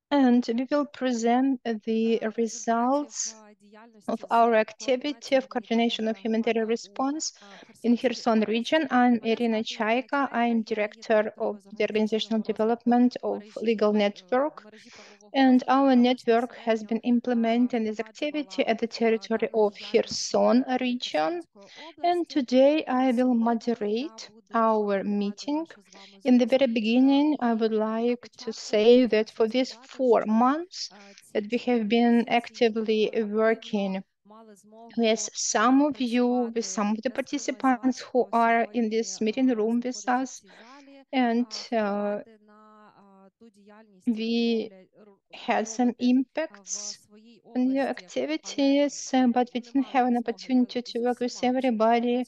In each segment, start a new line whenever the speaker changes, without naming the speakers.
And we will present the results of our activity of coordination of humanitarian response in Kherson region. I'm Irina Chaika. I'm director of the organizational development of Legal Network. And our network has been implementing this activity at the territory of Kherson region. And today I will moderate our meeting. In the very beginning, I would like to say that for these 4 months that we have been actively working with some of you, with some of the participants who are in this meeting room with us, and we had some impacts on your activities, but we didn't have an opportunity to work with everybody,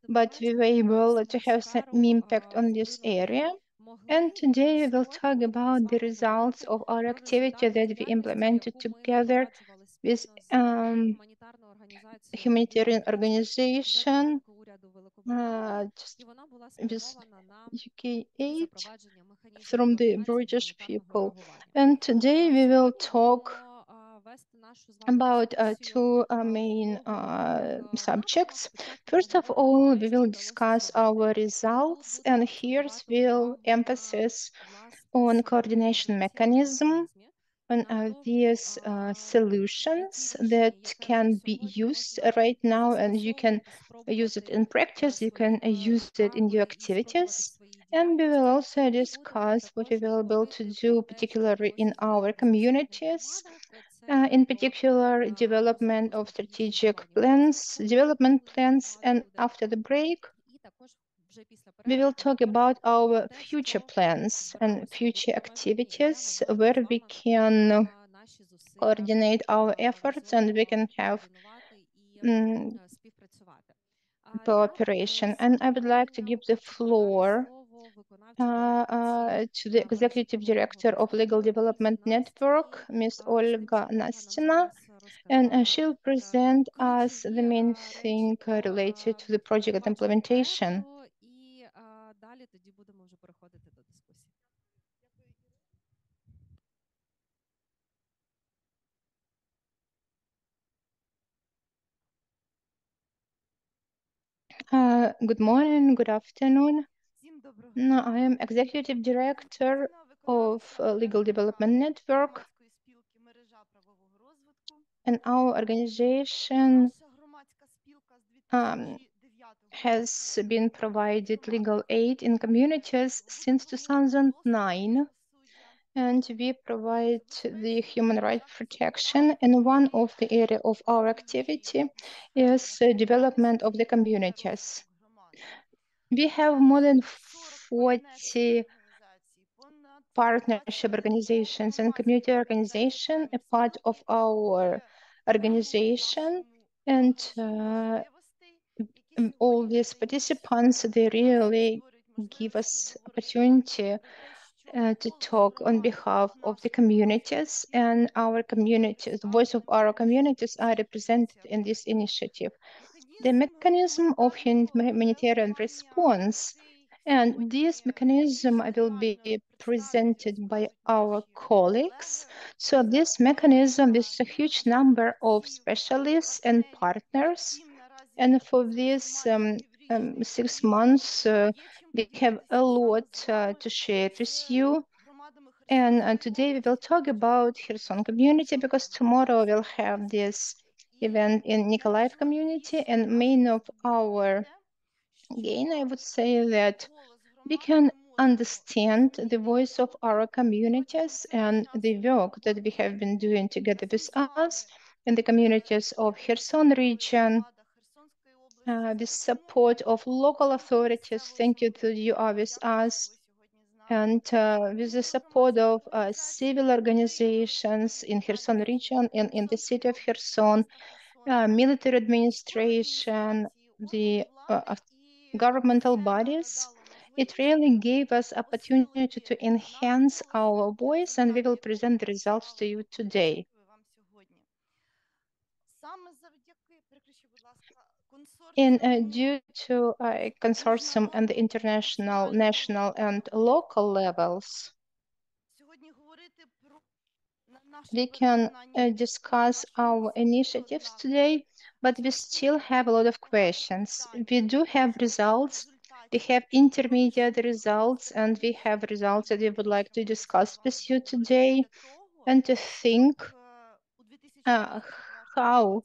but we were able to have some impact on this area. And today we will talk about the results of our activity that we implemented together with humanitarian organization, just with UK aid from the British people. And today we will talk about two main subjects. First of all, we will discuss our results, and here's will emphasis on coordination mechanism, on these solutions that can be used right now, and you can use it in practice, you can use it in your activities. And we will also discuss what we will be able to do, particularly in our communities, in particular, development of strategic plans, development plans, and after the break, we will talk about our future plans and future activities where we can coordinate our efforts and we can have cooperation. And I would like to give the floor to the Executive Director of Legal Development Network, Ms. Olga Nastina, and she'll present us the main thing related to the project implementation. Good morning, good afternoon. No, I am Executive Director of Legal Development Network, and our organization has been provided legal aid in communities since 2009, and we provide the human rights protection, and one of the area of our activity is development of the communities. We have more than 40 partnership organizations and community organization, a part of our organization, and all these participants, they really give us opportunity to talk on behalf of the communities, and our communities, the voice of our communities are represented in this initiative. The mechanism of humanitarian response, and this mechanism will be presented by our colleagues. So this mechanism is a huge number of specialists and partners, and for this 6 months, we have a lot to share with you. And today we will talk about Kherson community because tomorrow we'll have this event in Mykolaiv community, and main of our gain, I would say that we can understand the voice of our communities and the work that we have been doing together with us in the communities of Kherson region, with support of local authorities. Thank you that you are with us. And with the support of civil organizations in Kherson region and in the city of Kherson, military administration, the governmental bodies, it really gave us opportunity to enhance our voice, and we will present the results to you today. And due to a consortium and the international, national, and local levels, we can discuss our initiatives today, but we still have a lot of questions. We do have results, we have intermediate results, and we have results that we would like to discuss with you today and to think how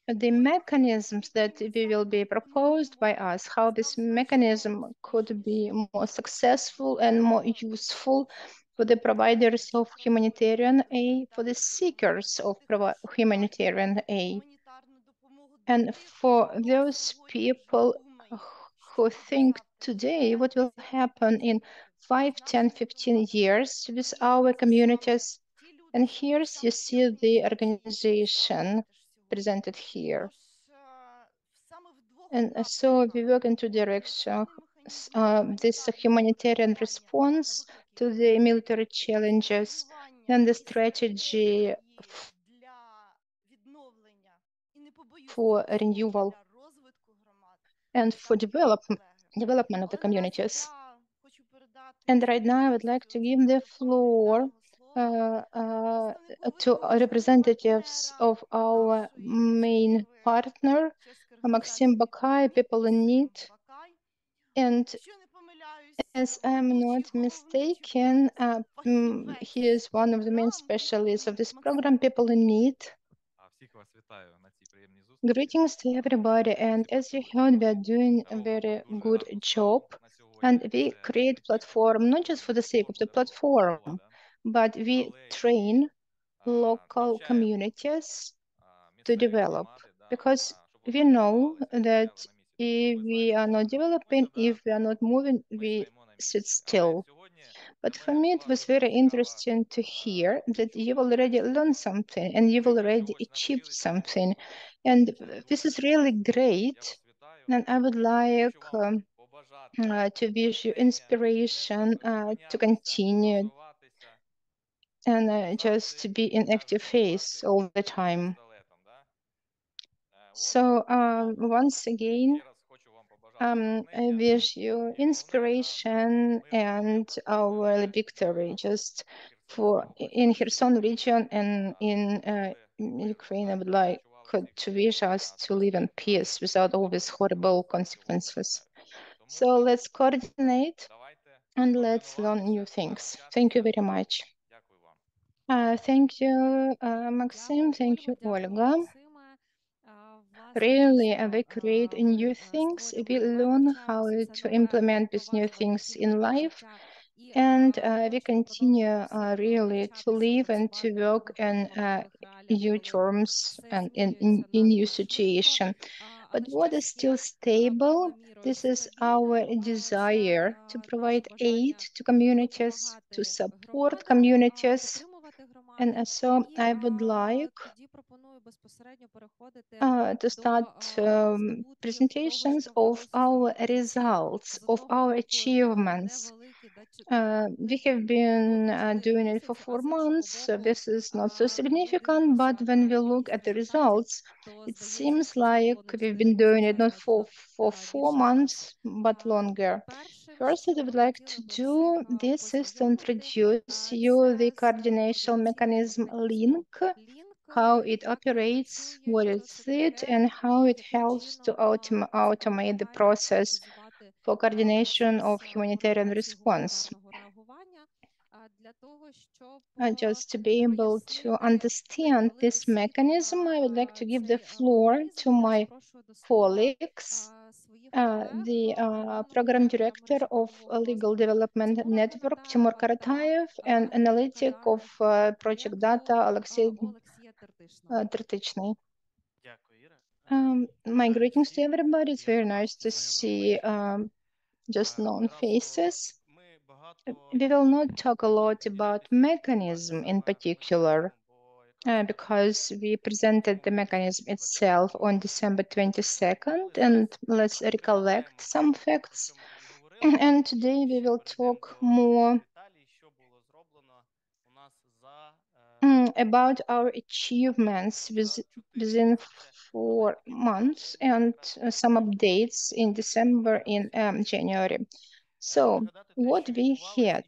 the mechanisms that we will be proposed by us, how this mechanism could be more successful and more useful for the providers of humanitarian aid, for the seekers of humanitarian aid, and for those people who think today what will happen in 5, 10, 15 years with our communities. And here you see the organization presented here. And so we work in two directions. This humanitarian response to the military challenges and the strategy for renewal and for development of the communities. And right now I would like to give the floor to representatives of our main partner, Maxim Bakay, People in Need. And as I'm not mistaken, he is one of the main specialists of this program, People in Need. Greetings to everybody, and as you heard, we are doing a very good job, and we create platform not just for the sake of the platform, but we train local communities to develop, because we know that if we are not developing, if we are not moving, we sit still. But for me, it was very interesting to hear that you've already learned something and you've already achieved something. And this is really great. And I would like to wish you inspiration to continue and just to be in active phase all the time. So once again, I wish you inspiration and our victory just for in Kherson region and in Ukraine. I would like to wish us to live in peace without all these horrible consequences. So let's coordinate and let's learn new things. Thank you very much. Thank you, Maxim. Thank you, Olga. Really, we create new things. We learn how to implement these new things in life, and we continue really to live and to work in new terms and in new situation. But what is still stable? This is our desire to provide aid to communities, to support communities. And so I would like to start presentations of our results, of our achievements. We have been doing it for 4 months, so this is not so significant, but when we look at the results, it seems like we've been doing it not for 4 months, but longer. First, what I would like to do this is to introduce you the coordination mechanism link, how it operates, what is it, and how it helps to automate the process for coordination of humanitarian response. Just to be able to understand this mechanism, I would like to give the floor to my colleagues, the program director of Legal Development Network, Timur Karatayev, and analytic of project data, Alexei Tertichny. My greetings to everybody. It's very nice to see just known faces. We will not talk a lot about mechanism in particular, because we presented the mechanism itself on December 22nd, and let's recollect some facts. And today we will talk more about our achievements within 4 months and some updates in December, in January. So what we had,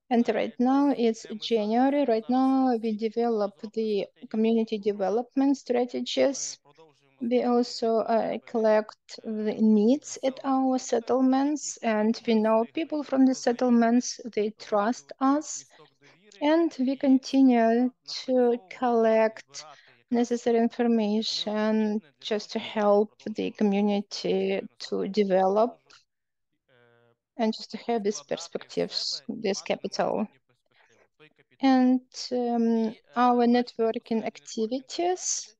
And right now it's January. Right now we develop the community development strategies. We also collect the needs at our settlements, and we know people from the settlements, they trust us, and we continue to collect necessary information just to help the community to develop and just to have these perspectives, this capital. And our networking activities,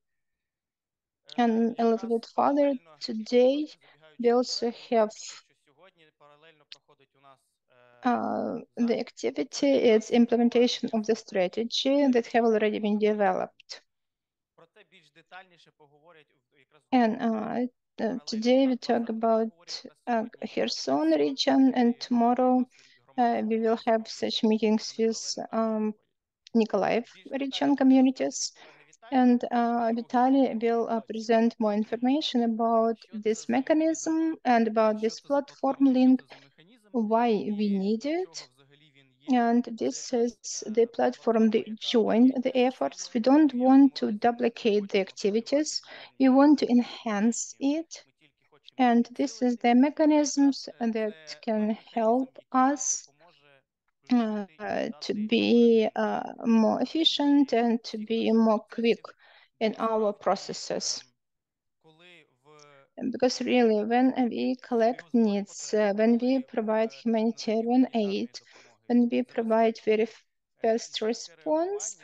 and a little bit further, today we also have the activity is implementation of the strategy that have already been developed. And today we talk about Kherson region, and tomorrow we will have such meetings with Mykolaiv region communities. And Vitaly will present more information about this mechanism and about this platform link, why we need it. And this is the platform that join the efforts. We don't want to duplicate the activities. We want to enhance it. And this is the mechanisms that can help us to be more efficient and to be more quick in our processes. Because really, when we collect needs, when we provide humanitarian aid, when we provide very fast response,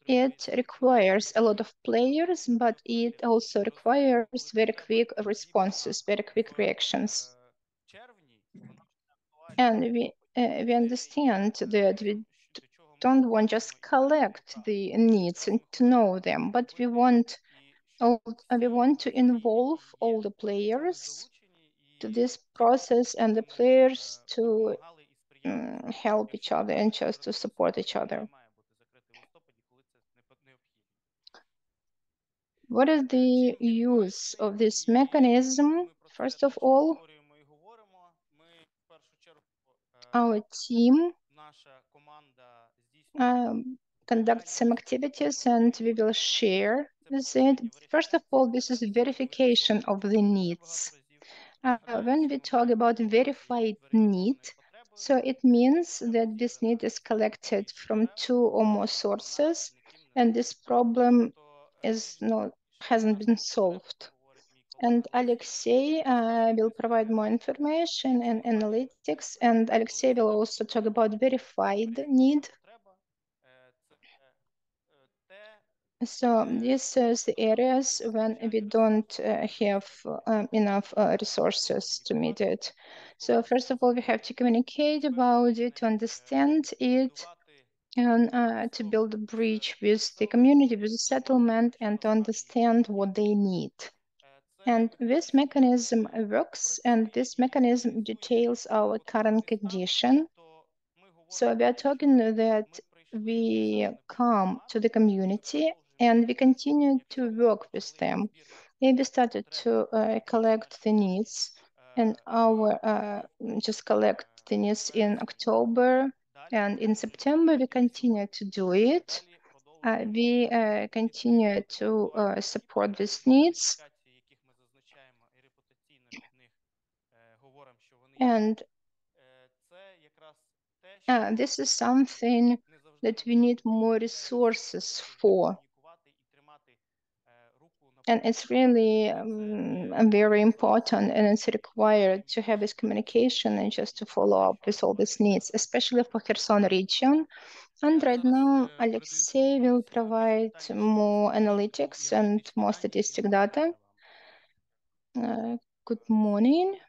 it requires a lot of players, but it also requires very quick responses, very quick reactions. And we understand that we don't want just collect the needs and to know them, but we want to involve all the players to this process and the players to help each other and just to support each other. What is the use of this mechanism? First of all, our team conduct some activities and we will share with it. First of all, this is verification of the needs. When we talk about verified need, so it means that this need is collected from two or more sources, and this problem hasn't been solved. And Alexei will provide more information and analytics, and Alexei will also talk about verified need. So this is the areas when we don't have enough resources to meet it. So first of all, we have to communicate about it, to understand it, and to build a bridge with the community, with the settlement, and to understand what they need. And this mechanism works, and this mechanism details our current condition. So we are talking that we come to the community and we continue to work with them. And we started to collect the needs, and our just collect the needs in October, and in September we continue to do it. We continue to support these needs, and this is something that we need more resources for. And it's really very important, and it's required to have this communication and just to follow up with all these needs, especially for Kherson region. And right now, Alexei will provide more analytics and more statistic data. Good morning.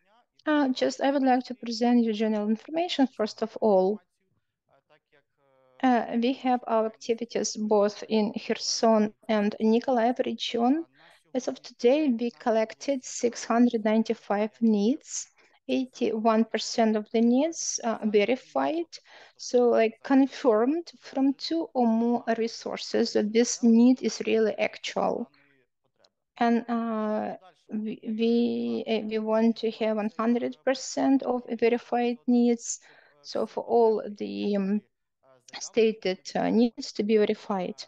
I would like to present you general information first of all. We have our activities both in Kherson and Mykolaiv region. As of today, we collected 695 needs. 81% of the needs are verified, so like confirmed from two or more resources that this need is really actual. And we want to have 100% of verified needs. So for all the stated needs to be verified.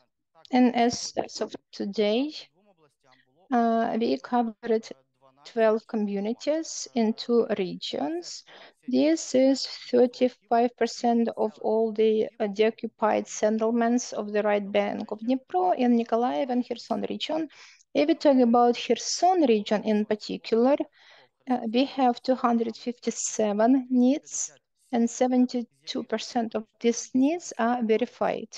And as of today, we covered 12 communities in 2 regions. This is 35% of all the deoccupied settlements of the right bank of Dnipro in Mykolaiv and Kherson region. If we talk about Kherson region in particular, we have 257 needs, and 72% of these needs are verified.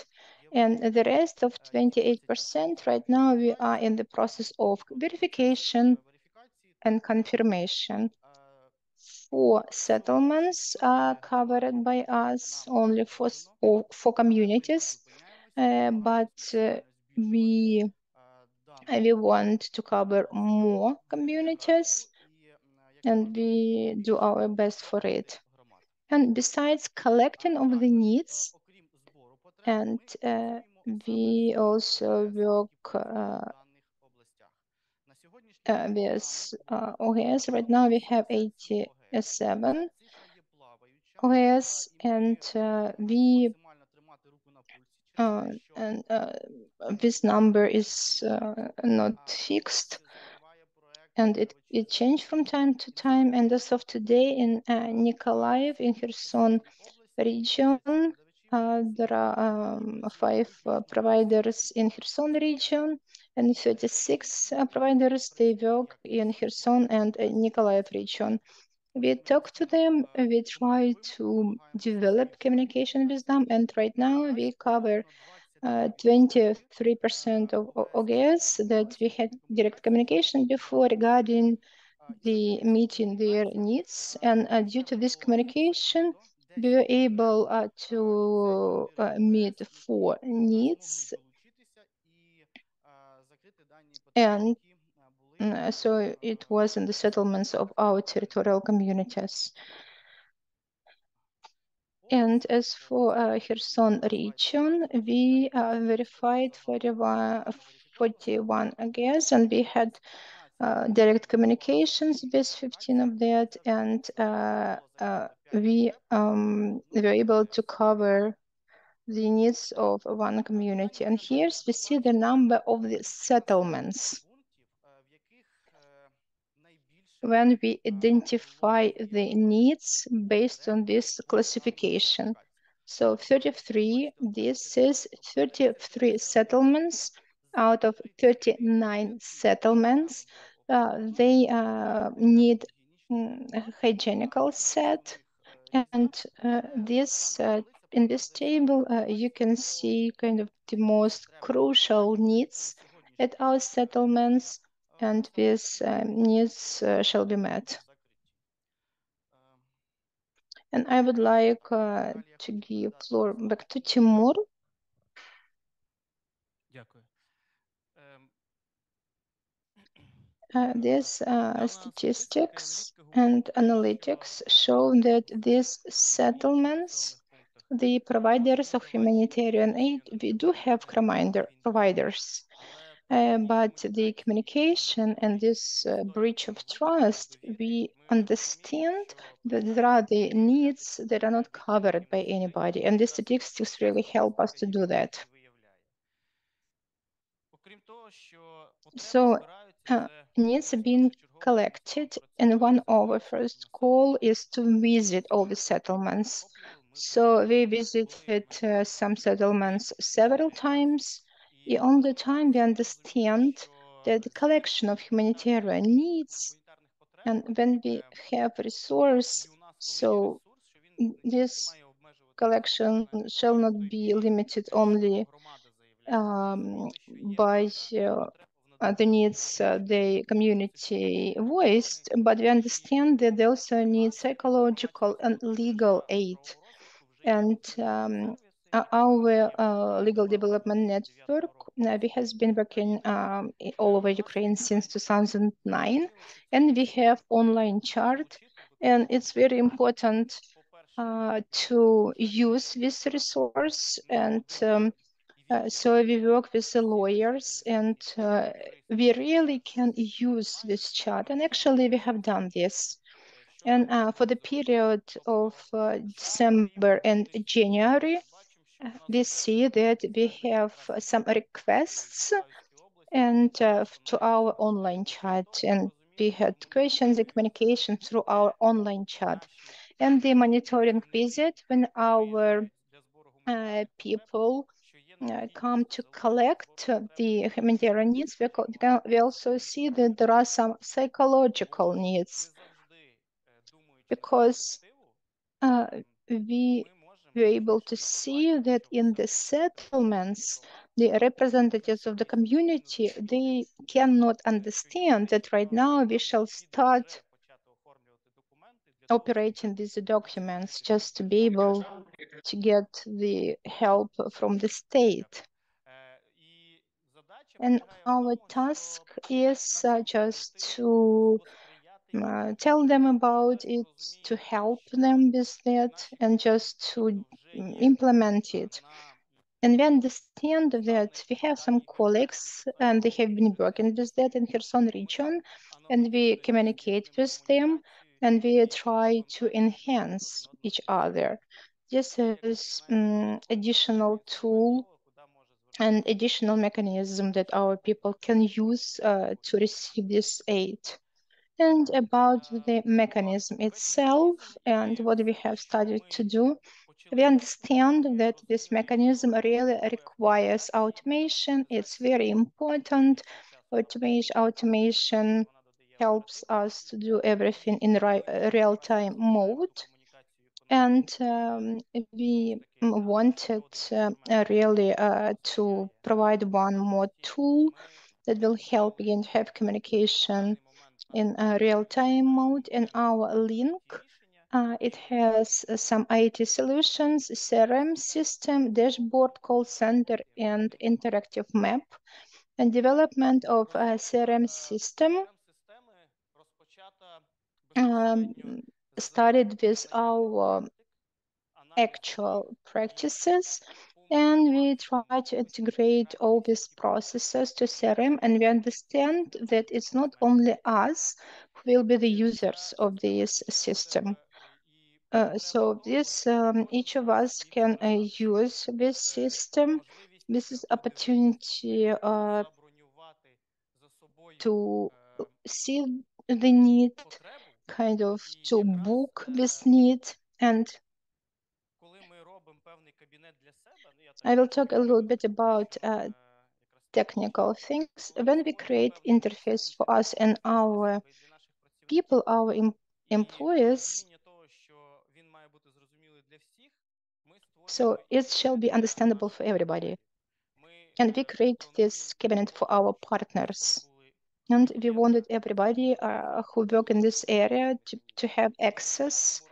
And the rest of 28%, right now we are in the process of verification and confirmation. 4 settlements are covered by us, only for communities, but we want to cover more communities, and we do our best for it. And besides collecting of the needs, and we also work with OS. Right now we have 87 OS, and this number is not fixed, and it changed from time to time. And as of today, in Mykolaiv, in Kherson region, there are 5 providers in Kherson region, and 36 providers, they work in Kherson and Mykolaiv region. We talk to them, we try to develop communication with them, and right now we cover 23% of OGS that we had direct communication before regarding the meeting their needs. And due to this communication, we were able to meet 4 needs. And so it was in the settlements of our territorial communities. And as for Kherson region, we verified 41 guests, and we had direct communications with 15 of that, and we were able to cover the needs of one community. And here we see the number of the settlements. When we identify the needs based on this classification. So 33, this is 33 settlements out of 39 settlements. They need hygienical set, and this in this table you can see kind of the most crucial needs at our settlements, and these needs shall be met. And I would like to give floor back to Timur. These statistics and analytics show that these settlements, the providers of humanitarian aid, we do have providers. But the communication and this breach of trust, we understand that there are the needs that are not covered by anybody, and the statistics really help us to do that. So needs are being collected, and one of our first goal is to visit all the settlements. So we visited some settlements several times. On the time we understand that the collection of humanitarian needs, and when we have resource, so this collection shall not be limited only by the needs the community voiced, but we understand that they also need psychological and legal aid. And our legal development network has been working all over Ukraine since 2009, and we have online chart, and it's very important to use this resource. And so we work with the lawyers, and we really can use this chart. And actually, we have done this. And for the period of December and January, we see that we have some requests and to our online chat, and we had questions and communication through our online chat. And the monitoring visit when our people come to collect the humanitarian needs, we also see that there are some psychological needs because uh, we were able to see that in the settlements, the representatives of the community, they cannot understand that right now we shall start operating these documents just to be able to get the help from the state. And our task is just to tell them about it, to help them with that, and just to implement it. And we understand that we have some colleagues and they have been working with that in Kherson region, and we communicate with them and we try to enhance each other. This is additional tool and additional mechanism that our people can use to receive this aid. And about the mechanism itself and what we have started to do, we understand that this mechanism really requires automation. It's very important. Automation helps us to do everything in real-time mode. And we wanted really to provide one more tool that will help again to have communication in real-time mode. In our link, it has some IT solutions, CRM system, dashboard, call center, and interactive map. And development of a CRM system um, started with our actual practices, and we try to integrate all these processes to CRM, and we understand that it's not only us who will be the users of this system. So this each of us can use this system. This is opportunity to see the need, kind of to book this need, and I will talk a little bit about technical things. When we create interface for us and our people, our employees, so it shall be understandable for everybody. And we create this cabinet for our partners. And we wanted everybody who work in this area to have access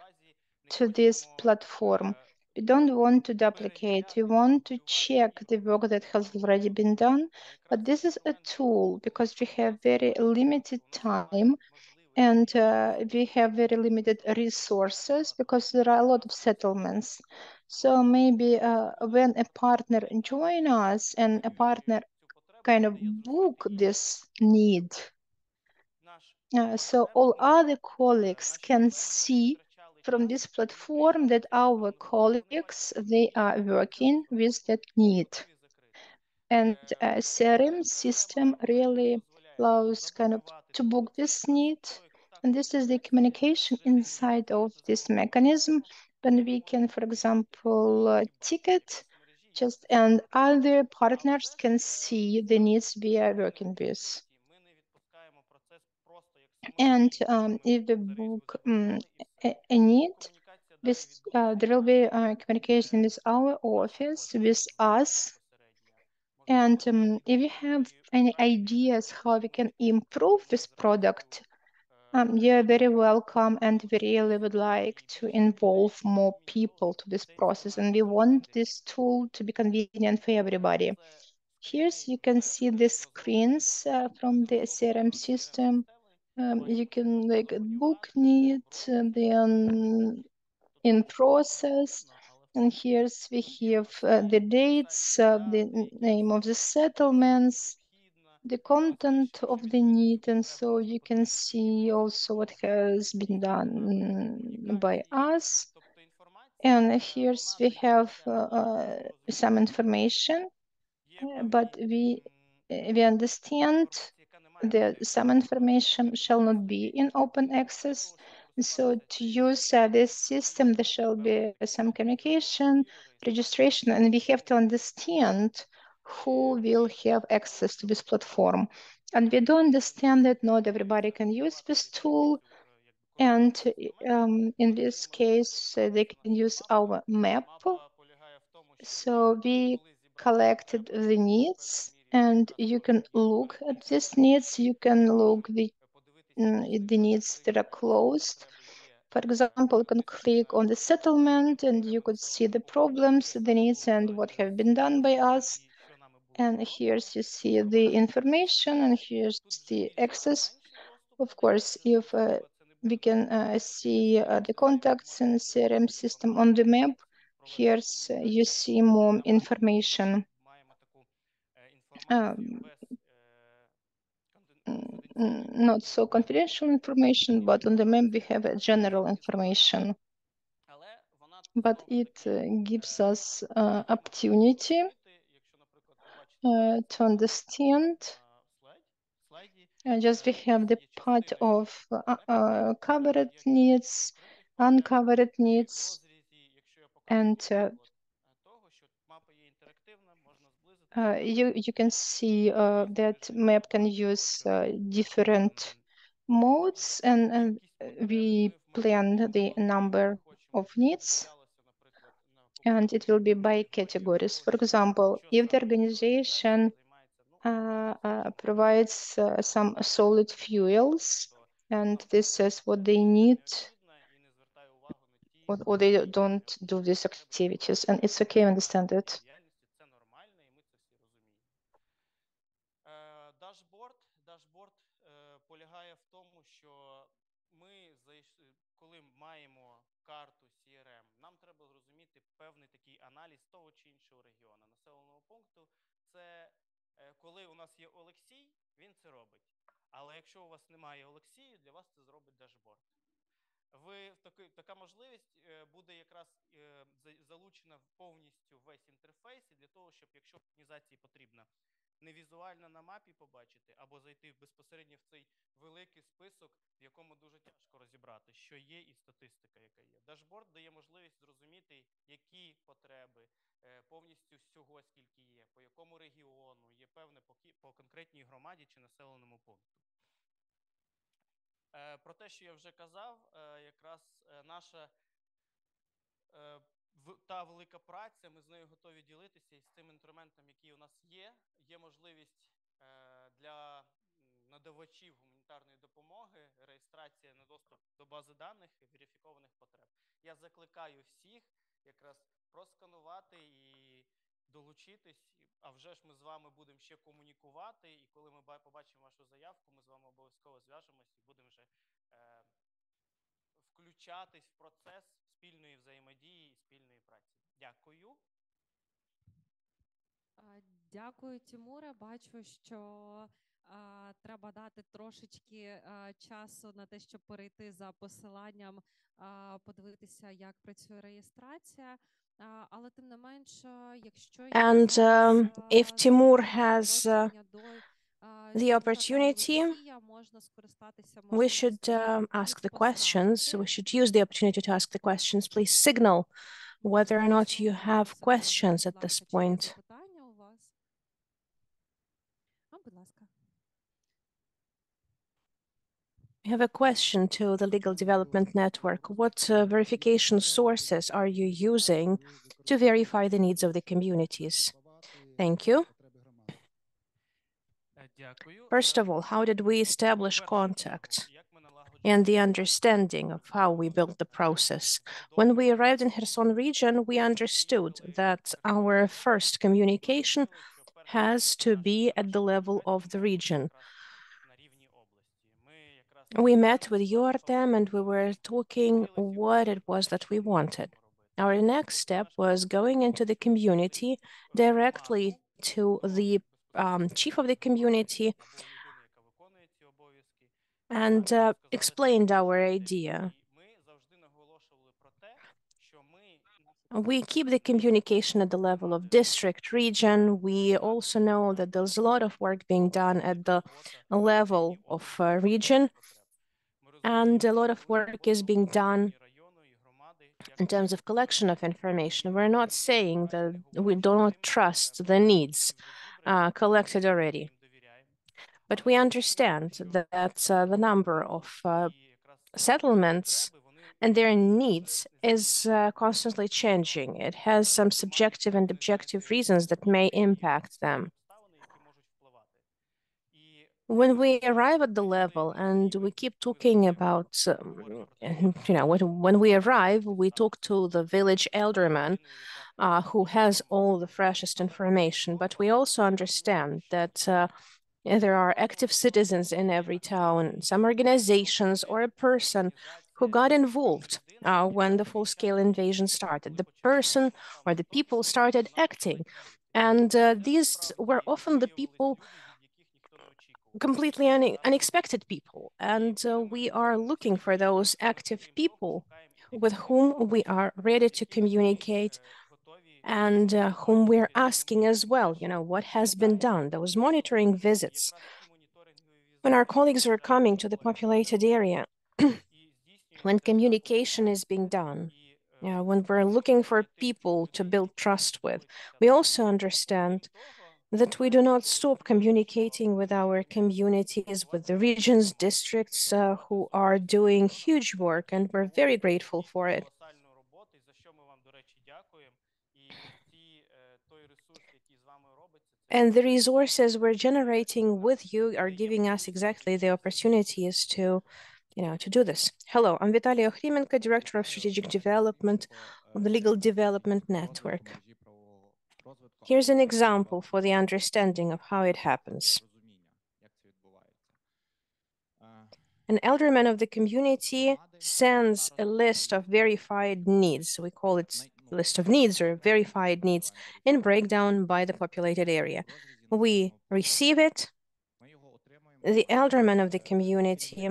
to this platform. We don't want to duplicate. We want to check the work that has already been done. But this is a tool because we have very limited time and we have very limited resources because there are a lot of settlements. So maybe when a partner join us and a partner kind of book this need, so all other colleagues can see from this platform that our colleagues, they are working with that need. And a CRM system really allows kind of to book this need. And this is the communication inside of this mechanism. When we can, for example, ticket just and other partners can see the needs we are working with. And if the book a need, there will be communication with our office, with us. And if you have any ideas how we can improve this product, you're very welcome, and we really would like to involve more people to this process. And we want this tool to be convenient for everybody. Here you can see the screens from the CRM system. You can like book need, then in process, and here's we have the dates, the name of the settlements, the content of the need, and so you can see also what has been done by us. And here we have some information, but we understand that some information shall not be in open access. So to use this system, there shall be some communication, registration, and we have to understand who will have access to this platform. And we do understand that not everybody can use this tool. And in this case, they can use our map. So we collected the needs, and you can look at these needs. You can look the needs that are closed. For example, you can click on the settlement, and you could see the problems, the needs, and what have been done by us. And here's you see the information, and here's the access. Of course, if we can see the contacts in CRM system on the map, here's you see more information. Um, Not so confidential information, but on the map we have a general information. But it gives us opportunity to understand. Just we have the part of covered needs, uncovered needs, and you can see that map can use different modes, and we plan the number of needs, and it will be by categories. For example, if the organization provides some solid fuels, and this says what they need, or they don't do these activities, and it's okay, I understand it.
Дашборд полягає в тому, що ми коли маємо карту CRM, нам треба зрозуміти певний такий аналіз того чи іншого регіону, населеного пункту. Це коли у нас є Олексій, він це робить. Але якщо у вас немає Олексію, для вас це зробить дашборд. Така можливість буде якраз залучена повністю весь інтерфейс, і для того, щоб якщо організації потрібна не візуально на мапі побачити, або зайти безпосередньо в цей великий список, в якому дуже тяжко розібрати, що є, і статистика, яка є. Дашборд дає можливість зрозуміти, які потреби повністю всього, скільки є, по якому регіону, є певне по конкретній громаді чи населеному пункту. Про те, що я вже казав, якраз наша та велика праця, ми з нею готові ділитися, і з цим інструментом, який у нас є, є можливість для надавачів гуманітарної допомоги, реєстрація на доступ до бази даних і верифікованих потреб. Я закликаю всіх якраз просканувати і долучитись, а вже ж ми з вами будемо ще комунікувати, і коли ми побачимо вашу заявку, ми з вами обов'язково зв'яжемось і будемо вже включатись в процес спільної взаємодії і спільної праці. Дякую.
Дякую, Тимуре. Бачу, що треба дати трошечки часу на те, щоб перейти за посиланням, подивитися, як працює реєстрація. Але тим не менш, якщо
And if Timur has the opportunity, we should ask the questions. We should use the opportunity to ask the questions. Please signal whether or not you have questions at this point. I have a question to the Legal Development Network. What verification sources are you using to verify the needs of the communities? Thank you. First of all, how did we establish contact and the understanding of how we built the process? When we arrived in Kherson region, we understood that our first communication has to be at the level of the region. We met with you, Artem, and we were talking what it was that we wanted. Our next step was going into the community directly to the chief of the community and explained our idea. We keep the communication at the level of district, region. We also know that there's a lot of work being done at the level of region, and a lot of work is being done in terms of collection of information. We're not saying that we do not trust the needs collected already, but we understand that the number of settlements and their needs is constantly changing. It has some subjective and objective reasons that may impact them. When we arrive at the level and we keep talking about, when we arrive, we talk to the village elderman who has all the freshest information, but we also understand that there are active citizens in every town, some organizations, or a person who got involved when the full-scale invasion started. The person or the people started acting. And these were often the people, completely unexpected people. And we are looking for those active people with whom we are ready to communicate and whom we're asking as well, what has been done, those monitoring visits. When our colleagues are coming to the populated area, when communication is being done, when we're looking for people to build trust with, we also understand that we do not stop communicating with our communities, with the regions, districts who are doing huge work, and we're very grateful for it. And the resources we're generating with you are giving us exactly the opportunities to do this. Hello, I'm Vitalia Ohrimenko, Director of Strategic Development of the Legal Development Network. Here's an example for the understanding of how it happens. An elderman of the community sends a list of verified needs. We call it list of needs or verified needs in breakdown by the populated area. We receive it. The elderman of the community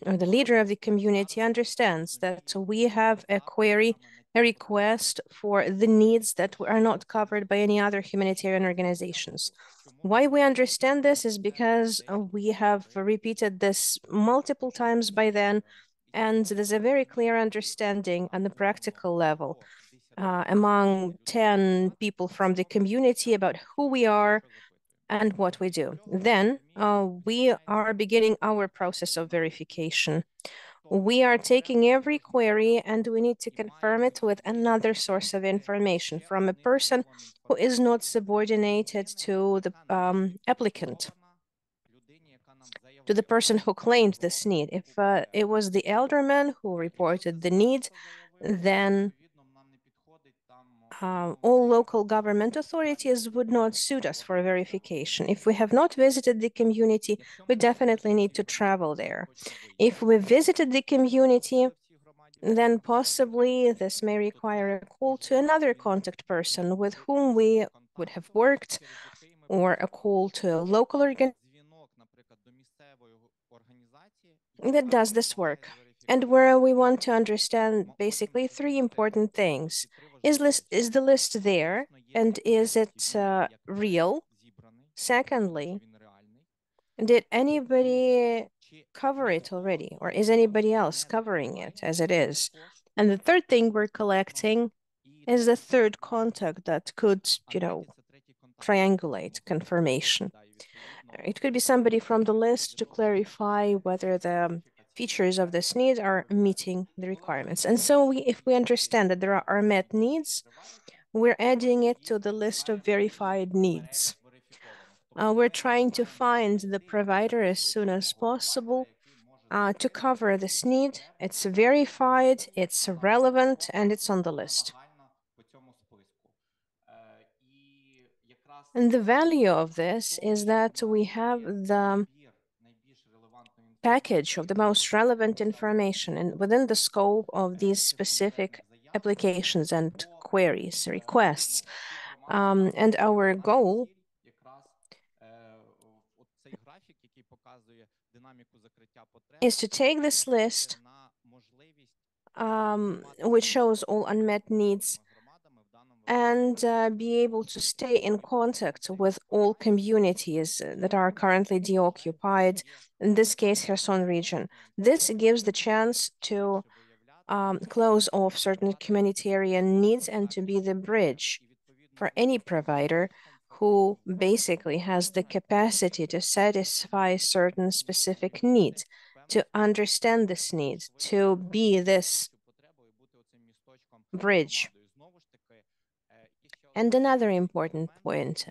or the leader of the community understands that we have a query, a request for the needs that are not covered by any other humanitarian organizations. Why we understand this is because we have repeated this multiple times by then, and there's a very clear understanding on the practical level among 10 people from the community about who we are and what we do. Then we are beginning our process of verification. We are taking every query and we need to confirm it with another source of information from a person who is not subordinated to the applicant, to the person who claimed this need. If it was the elderman who reported the need, then all local government authorities would not suit us for verification. If we have not visited the community, we definitely need to travel there. If we visited the community, then possibly this may require a call to another contact person with whom we would have worked, or a call to a local organization that does this work. And where we want to understand basically three important things. Is the list there, and is it real? Secondly, did anybody cover it already, or is anybody else covering it as it is? And the third thing we're collecting is the third contact that could, triangulate confirmation. It could be somebody from the list to clarify whether the features of this need are meeting the requirements. And so if we understand that there are unmet needs, we're adding it to the list of verified needs. We're trying to find the provider as soon as possible to cover this need. It's verified, it's relevant, and it's on the list. And the value of this is that we have the package of the most relevant information and within the scope of these specific applications and queries, requests. And our goal is to take this list, which shows all unmet needs, and be able to stay in contact with all communities that are currently deoccupied, in this case, Kherson region. This gives the chance to close off certain humanitarian needs and to be the bridge for any provider who basically has the capacity to satisfy certain specific needs, to understand this need, to be this bridge. And another important point,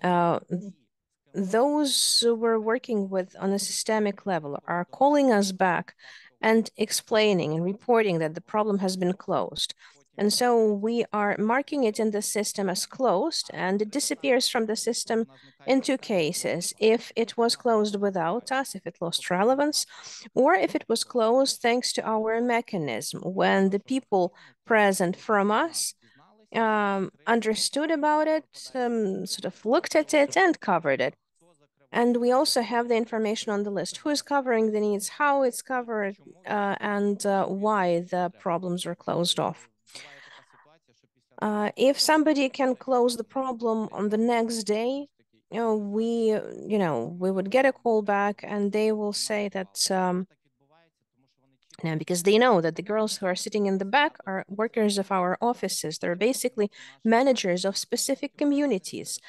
those who we're working with on a systemic level are calling us back and explaining and reporting that the problem has been closed. And so we are marking it in the system as closed, and it disappears from the system in two cases. If it was closed without us, if it lost relevance, or if it was closed thanks to our mechanism, when the people present from us understood about it, sort of looked at it and covered it. And we also have the information on the list, who is covering the needs, how it's covered, and why the problems are closed off. If somebody can close the problem on the next day, we would get a call back and they will say that because they know that the girls who are sitting in the back are workers of our offices. They're basically managers of specific communities.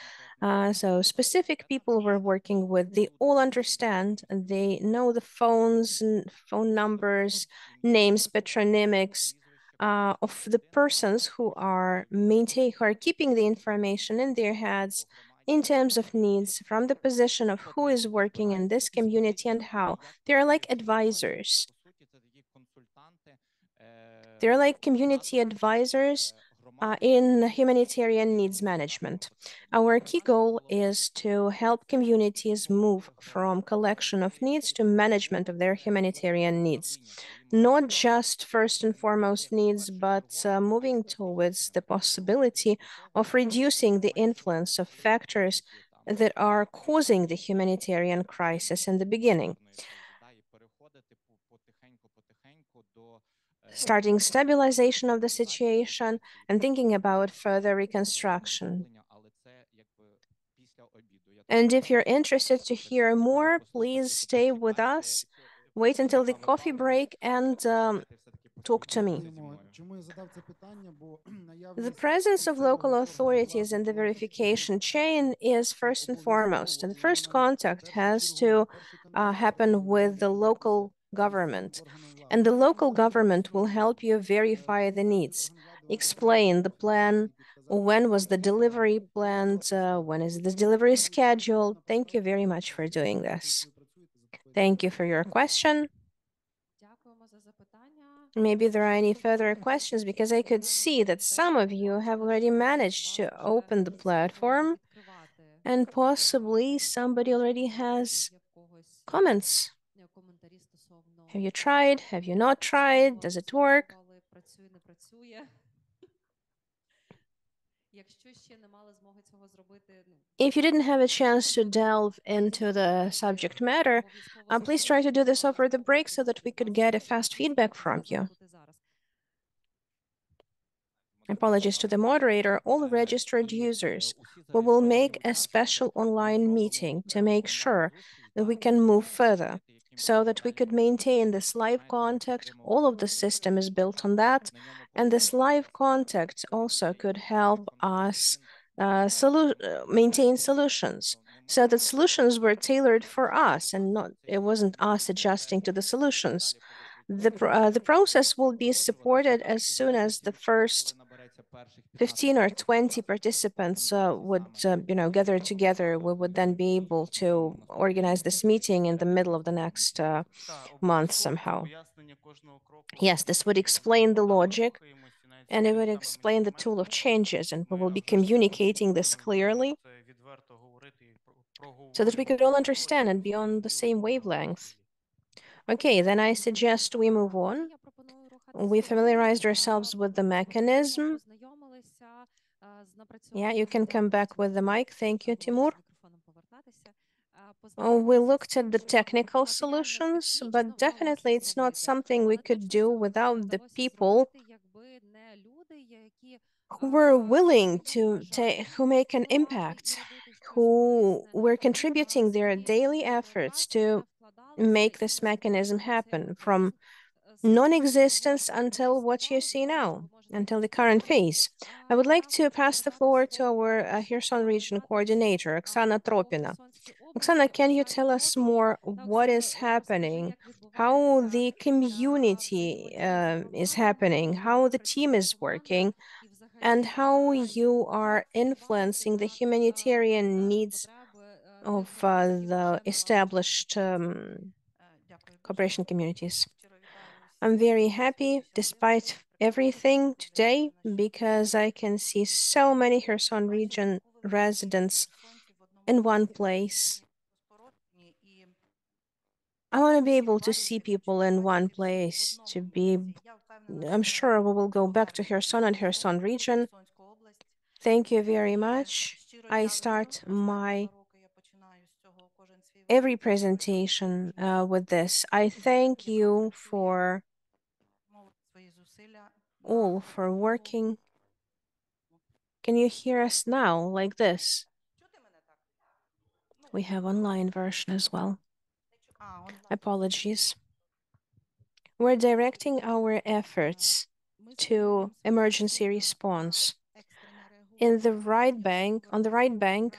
So specific people we're working with, they all understand, they know the phones and phone numbers, names, patronymics of the persons who are keeping the information in their heads in terms of needs from the position of who is working in this community and how. They're like advisors. They're like community advisors in humanitarian needs management. Our key goal is to help communities move from collection of needs to management of their humanitarian needs. Not just first and foremost needs, but moving towards the possibility of reducing the influence of factors that are causing the humanitarian crisis in the beginning. Starting stabilization of the situation and thinking about further reconstruction. And if you're interested to hear more, please stay with us, wait until the coffee break and talk to me. The presence of local authorities in the verification chain is first and foremost, and the first contact has to happen with the local government. And the local government will help you verify the needs, explain the plan, when was the delivery planned, when is the delivery scheduled. Thank you very much for doing this. Thank you for your question. Maybe there are any further questions, because I could see that some of you have already managed to open the platform and possibly somebody already has comments. Have you tried? Have you not tried? Does it work? If you didn't have a chance to delve into the subject matter, please try to do this over the break so that we could get a fast feedback from you. Apologies to the moderator, all registered users. We will make a special online meeting to make sure that we can move further so that we could maintain this live contact. All of the system is built on that. And this live contact also could help us maintain solutions, so that solutions were tailored for us and it wasn't us adjusting to the solutions. The process will be supported as soon as the first 15 or 20 participants would gather together. We would then be able to organize this meeting in the middle of the next month somehow. Yes, this would explain the logic and it would explain the tool of changes, and we will be communicating this clearly so that we could all understand and be on the same wavelength. Okay, then I suggest we move on. We familiarized ourselves with the mechanism. Yeah, you can come back with the mic. Thank you, Timur. We looked at the technical solutions, but definitely it's not something we could do without the people who were willing to who make an impact, who were contributing their daily efforts to make this mechanism happen from non-existence until what you see now, until the current phase. I would like to pass the floor to our Kherson region coordinator, Oksana Tropina. Oksana, can you tell us more what is happening, how the community is happening, how the team is working, and how you are influencing the humanitarian needs of the established cooperation communities? I'm very happy despite everything today because I can see so many Kherson region residents in one place. I want to be able to see people in one place, I'm sure we will go back to Kherson and Kherson region. Thank you very much. I start my every presentation with this. I thank you for all for working. Can you hear us now like this? We have online version as well. Apologies. We're directing our efforts to emergency response. On the right bank,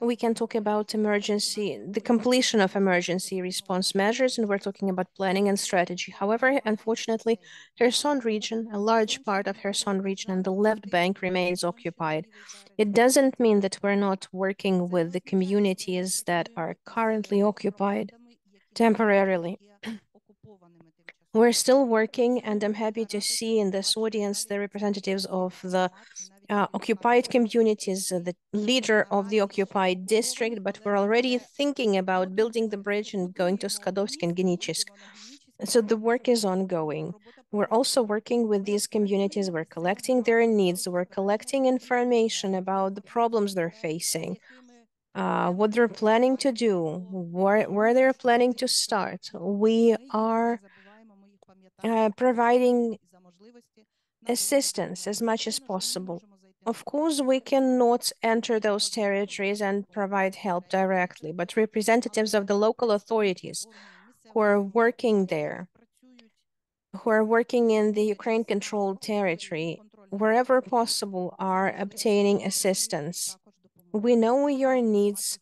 we can talk about the completion of emergency response measures, and we're talking about planning and strategy. However, unfortunately, Kherson region, a large part of Kherson region and the left bank remains occupied. It doesn't mean that we're not working with the communities that are currently occupied temporarily. We're still working, and I'm happy to see in this audience the representatives of the occupied communities, the leader of the occupied district, but we're already thinking about building the bridge and going to Skadovsk and Genichisk. So the work is ongoing. We're also working with these communities. We're collecting their needs. We're collecting information about the problems they're facing, what they're planning to do, where they're planning to start. We are providing assistance as much as possible. Of course, we cannot enter those territories and provide help directly, but representatives of the local authorities who are working there, who are working in the Ukraine-controlled territory, wherever possible, are obtaining assistance. We know your needs.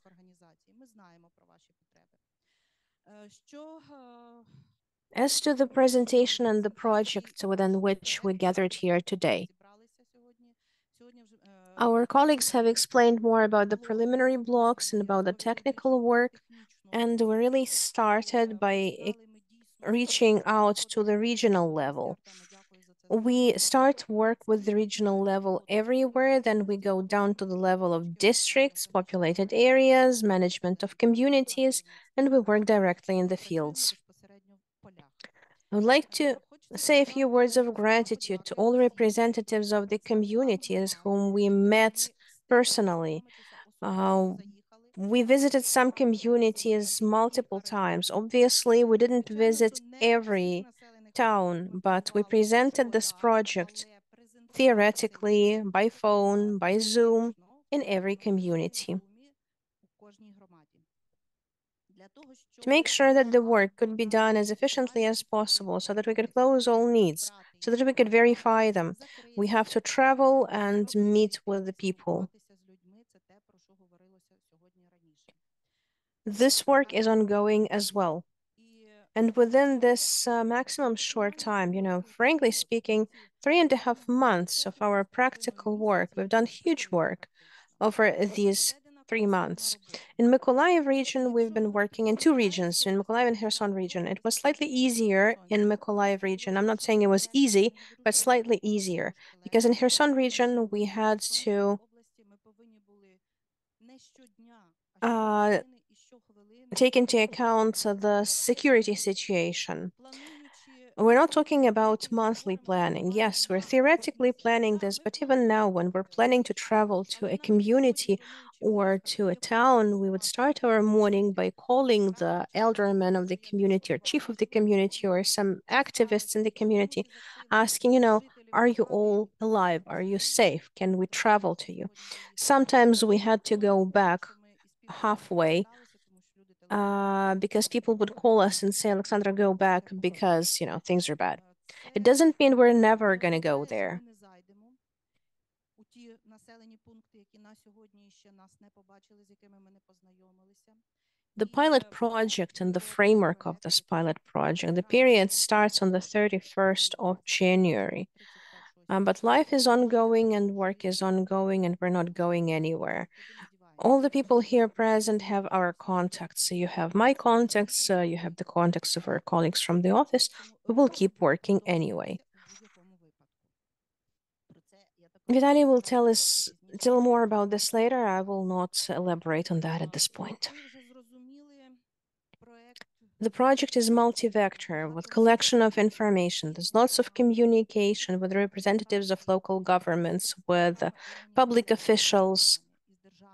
As to the presentation and the project within which we gathered here today, our colleagues have explained more about the preliminary blocks and about the technical work, and we really started by reaching out to the regional level. We start work with the regional level everywhere, then we go down to the level of districts, populated areas, management of communities, and we work directly in the fields. I would like to say a few words of gratitude to all representatives of the communities whom we met personally. We visited some communities multiple times. Obviously, we didn't visit every town, but we presented this project theoretically by phone, by Zoom, in every community, to make sure that the work could be done as efficiently as possible so that we could close all needs, so that we could verify them. We have to travel and meet with the people. This work is ongoing as well. And within this maximum short time, frankly speaking, 3.5 months of our practical work, we've done huge work over these 3 months. In Mykolaiv region, we've been working in 2 regions, in Mykolaiv and Kherson region. It was slightly easier in Mykolaiv region. I'm not saying it was easy, but slightly easier, because in Kherson region, we had to take into account the security situation. We're not talking about monthly planning. Yes, we're theoretically planning this, but even now, when we're planning to travel to a community or to a town, we would start our morning by calling the elderman of the community or chief of the community or some activists in the community, asking, are you all alive? Are you safe? Can we travel to you? Sometimes we had to go back halfway because people would call us and say, Alexandra, go back because, things are bad. It doesn't mean we're never going to go there. The pilot project and the framework of this pilot project, the period starts on the 31st of January. But life is ongoing and work is ongoing and we're not going anywhere. All the people here present have our contacts. So you have my contacts, you have the contacts of our colleagues from the office. We will keep working anyway. Vitaly will tell more about this later. I will not elaborate on that at this point. The project is multi-vector with collection of information. There's lots of communication with representatives of local governments, with public officials,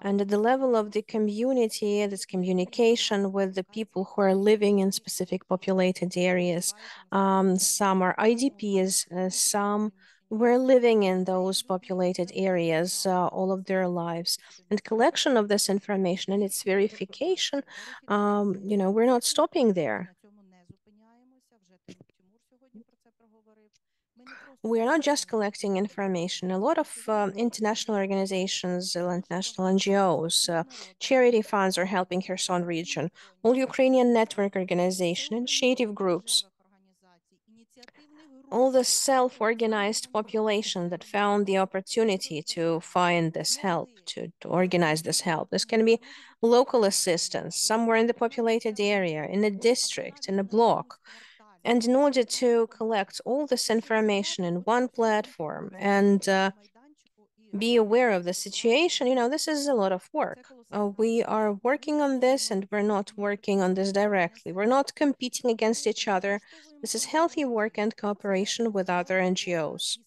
and at the level of the community, there's communication with the people who are living in specific populated areas. Some are IDPs, some were living in those populated areas all of their lives. And collection of this information and its verification, we're not stopping there. We are not just collecting information. A lot of international organizations, international NGOs, charity funds are helping Kherson region, all Ukrainian network organization, initiative groups, all the self-organized population that found the opportunity to find this help, to organize this help. This can be local assistance somewhere in the populated area, in a district, in a block. And in order to collect all this information in one platform and be aware of the situation, this is a lot of work. We are working on this and we're not working on this directly. We're not competing against each other. This is healthy work and cooperation with other NGOs,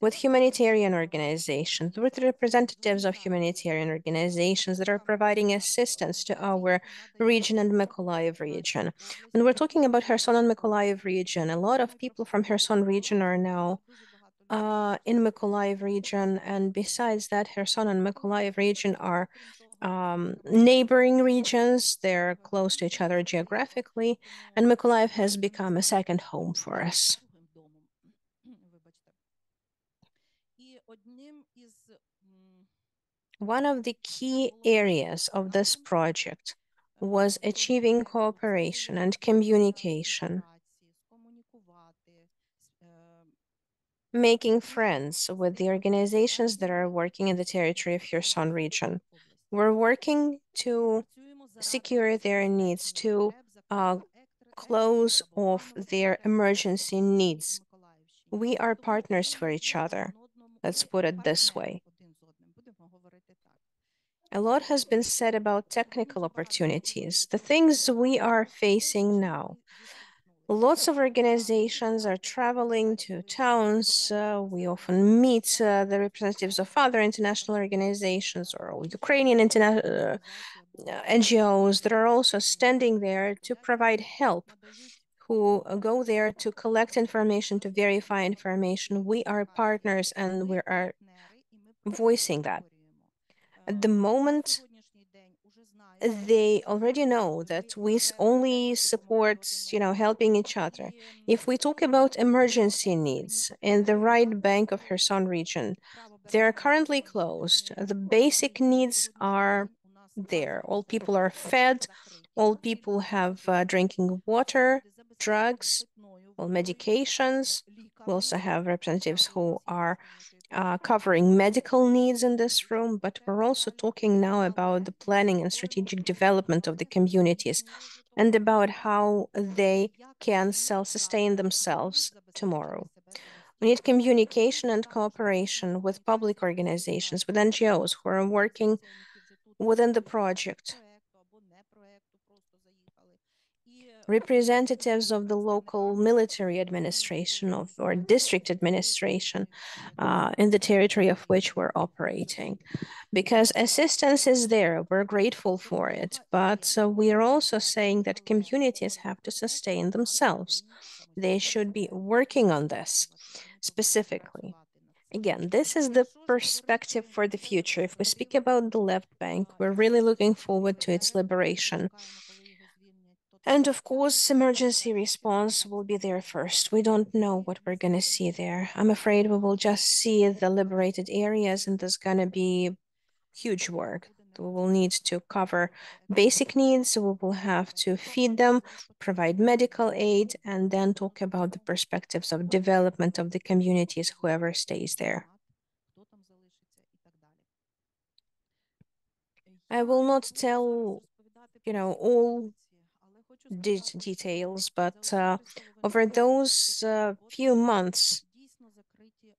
with humanitarian organizations, with representatives of humanitarian organizations that are providing assistance to our region and Mykolaiv region. When we're talking about Kherson and Mykolaiv region, a lot of people from Kherson region are now in Mykolaiv region, and besides that, Kherson and Mykolaiv region are neighboring regions. They're close to each other geographically, and Mykolaiv has become a second home for us. One of the key areas of this project was achieving cooperation and communication, making friends with the organizations that are working in the territory of Kherson region. We're working to secure their needs, to close off their emergency needs. We are partners for each other. Let's put it this way. A lot has been said about technical opportunities, the things we are facing now. Lots of organizations are traveling to towns. We often meet the representatives of other international organizations or Ukrainian NGOs that are also standing there to provide help, who go there to collect information, to verify information. We are partners and we are voicing that. At the moment, they already know that we only support, helping each other. If we talk about emergency needs in the right bank of Kherson region, they are currently closed. The basic needs are there. All people are fed, all people have drinking water, drugs, all medications. We also have representatives who are covering medical needs in this room, but we're also talking now about the planning and strategic development of the communities and about how they can self-sustain themselves tomorrow. We need communication and cooperation with public organizations, with NGOs who are working within the project, representatives of the local military administration or district administration in the territory of which we're operating. Because assistance is there, we're grateful for it, but we are also saying that communities have to sustain themselves. They should be working on this. specifically. Again, this is the perspective for the future. If we speak about the left bank, we're really looking forward to its liberation. And of course, emergency response will be there first. We don't know what we're going to see there. I'm afraid we will just see the liberated areas, and there's going to be huge work. We will need to cover basic needs. We will have to feed them, provide medical aid, and then talk about the perspectives of development of the communities, whoever stays there. I will not tell, all details, but over those few months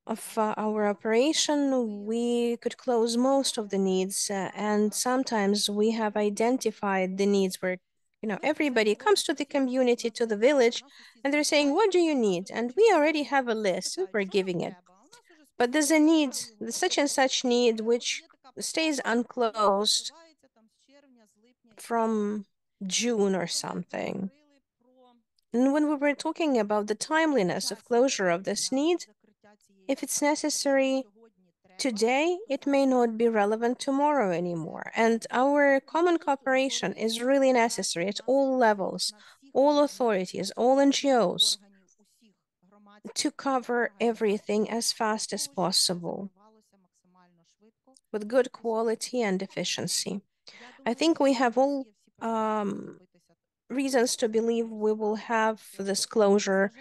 of our operation, we could close most of the needs, and sometimes we have identified the needs where, everybody comes to the community, to the village, and they're saying, what do you need? And we already have a list, and we're giving it. But there's a need, such and such need, which stays unclosed from June or something. And when we were talking about the timeliness of closure of this need, if it's necessary today, it may not be relevant tomorrow anymore. And our common cooperation is really necessary at all levels, all authorities, all NGOs, to cover everything as fast as possible with good quality and efficiency. I think we have all reasons to believe we will have this closure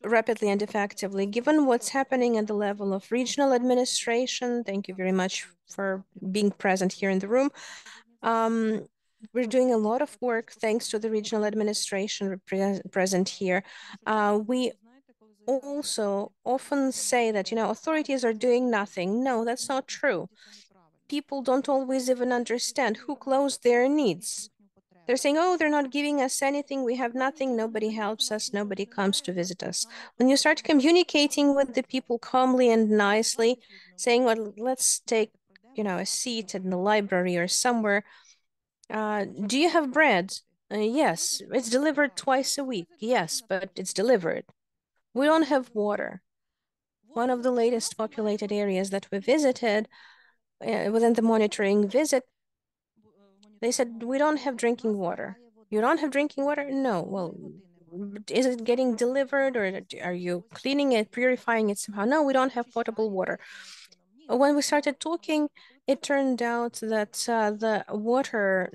rapidly and effectively. Given what's happening at the level of regional administration, thank you very much for being present here in the room. We're doing a lot of work thanks to the regional administration present here. We also often say that, authorities are doing nothing. No, that's not true. People don't always even understand who closed their needs. They're saying, oh, they're not giving us anything. We have nothing. Nobody helps us. Nobody comes to visit us. When you start communicating with the people calmly and nicely, saying, well, let's take, a seat in the library or somewhere. Do you have bread? Yes, it's delivered twice a week. Yes, but it's delivered. We don't have water. One of the latest populated areas that we visited within the monitoring visit, they said, we don't have drinking water. You don't have drinking water? No. Well, is it getting delivered, or are you cleaning it, purifying it somehow? No, we don't have potable water. When we started talking, it turned out that the water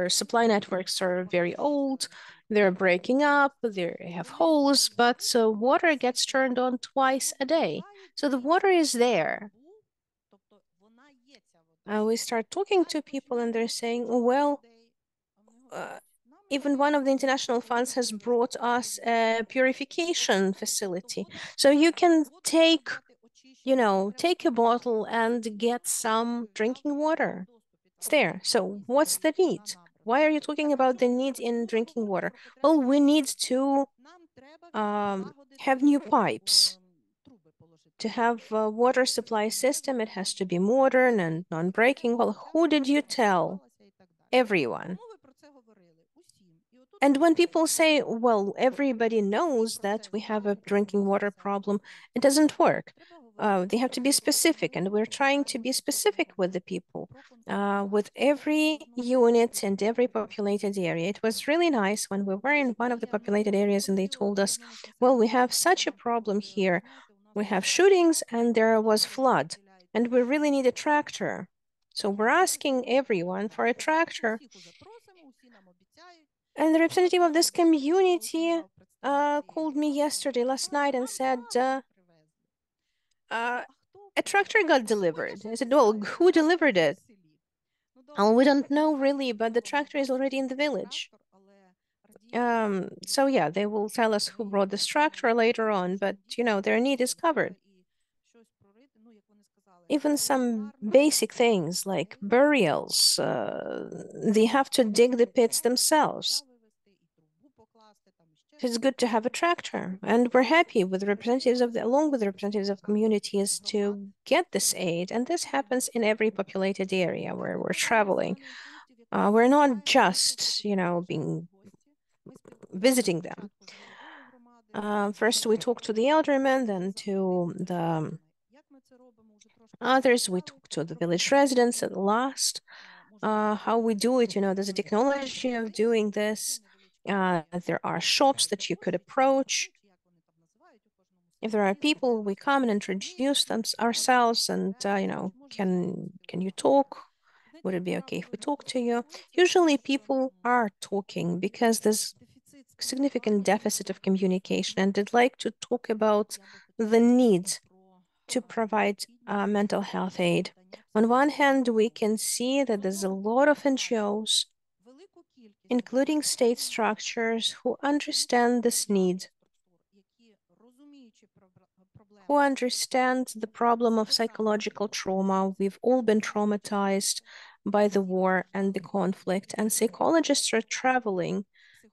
supply networks are very old. They're breaking up, they have holes, but water gets turned on twice a day. So the water is there. We start talking to people and they're saying, well, even one of the international funds has brought us a purification facility. So you can take a bottle and get some drinking water. It's there. So what's the need? Why are you talking about the need in drinking water? Well, we need to have new pipes. To have a water supply system, it has to be modern and non-breaking. Well, who did you tell? Everyone. And when people say, well, everybody knows that we have a drinking water problem, it doesn't work. They have to be specific, and we're trying to be specific with the people, with every unit and every populated area. It was really nice when we were in one of the populated areas and they told us, well, we have such a problem here. We have shootings and there was flood, and we really need a tractor. So we're asking everyone for a tractor. And the representative of this community called me last night, and said, a tractor got delivered. I said, well, who delivered it? Oh, we don't know really, but the tractor is already in the village. So yeah, they will tell us who brought this tractor later on, but their need is covered. Even some basic things like burials, they have to dig the pits themselves. It's good to have a tractor, and we're happy with the representatives along with the representatives of communities to get this aid. And this happens in every populated area where we're traveling. We're not just, visiting them. First, we talk to the eldermen, then to the others. We talk to the village residents at last. How we do it, there's a technology of doing this. There are shops that you could approach. If there are people, we come and introduce them ourselves and, can you talk? Would it be okay if we talk to you? Usually people are talking because there's significant deficit of communication and they'd like to talk about the need to provide mental health aid. On one hand, we can see that there's a lot of NGOs, including state structures, who understand this need, who understand the problem of psychological trauma. We've all been traumatized by the war and the conflict, and psychologists are traveling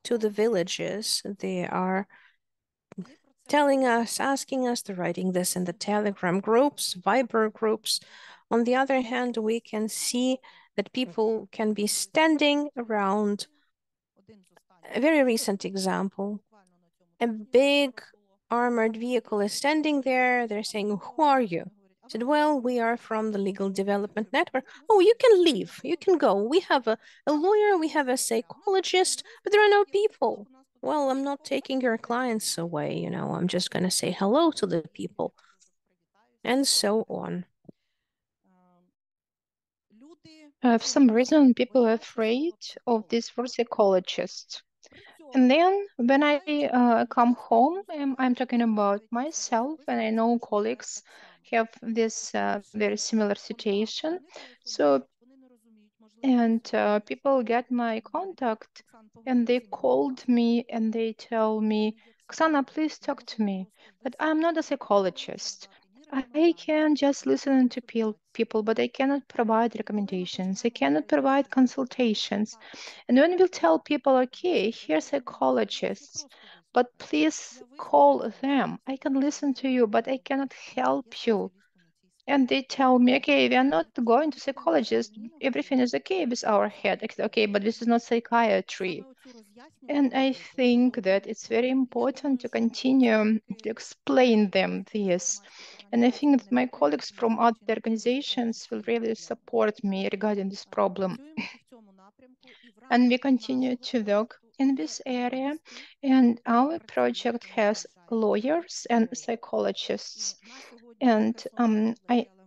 to the villages. They are telling us, asking us, they're writing this in the Telegram groups, Viber groups. On the other hand, we can see that people can be standing around. A very recent example, a big armored vehicle is standing there. They're saying, "Who are you?" I said, "Well, we are from the Legal Development Network." "Oh, you can leave. You can go. We have a lawyer, we have a psychologist, but there are no people." "Well, I'm not taking your clients away, I'm just going to say hello to the people, and so on.
For some reason, people are afraid of this word psychologist. And then when I come home, I'm talking about myself, and I know colleagues have this very similar situation. So, and people get my contact and they called me and they tell me, "Oksana, please talk to me." But I'm not a psychologist. I can just listen to people, but I cannot provide recommendations. I cannot provide consultations. And when we tell people, "Okay, here's psychologists, but please call them. I can listen to you, but I cannot help you." And they tell me, "Okay, we are not going to psychologists. Everything is okay with our head. Okay, but this is not psychiatry." And I think that it's very important to continue to explain them this. And I think that my colleagues from other organizations will really support me regarding this problem. And we continue to work in this area. And our project has lawyers and psychologists. And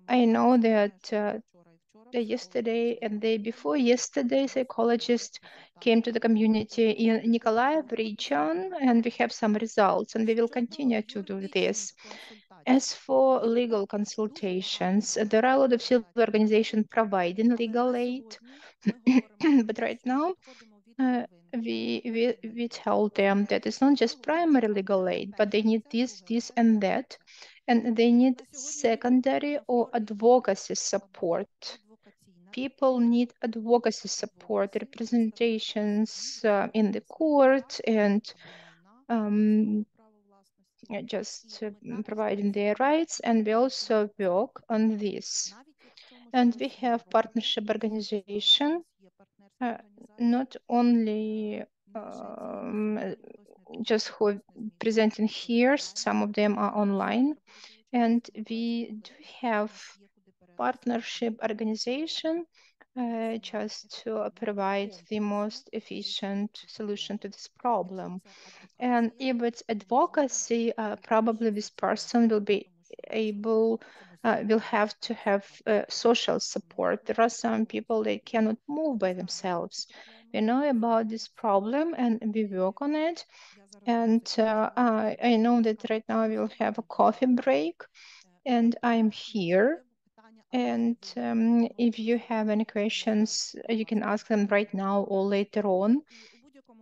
I know that yesterday and day before yesterday, psychologists came to the community in Mykolaiv region, and we have some results, and we will continue to do this. As for legal consultations, there are a lot of civil organizations providing legal aid, but right now we tell them that it's not just primary legal aid, but they need this, and that, and they need secondary or advocacy support. People need advocacy support, representations in the court, and just providing their rights. And we also work on this. And we have partnership organization, not only just who are presenting here, some of them are online. And we do have partnership organization just to provide the most efficient solution to this problem. And if it's advocacy, probably this person will be able, will have to have social support. There are some people they cannot move by themselves. We know about this problem and we work on it. And I know that right now we will have a coffee break, and I'm here. And if you have any questions, you can ask them right now or later on.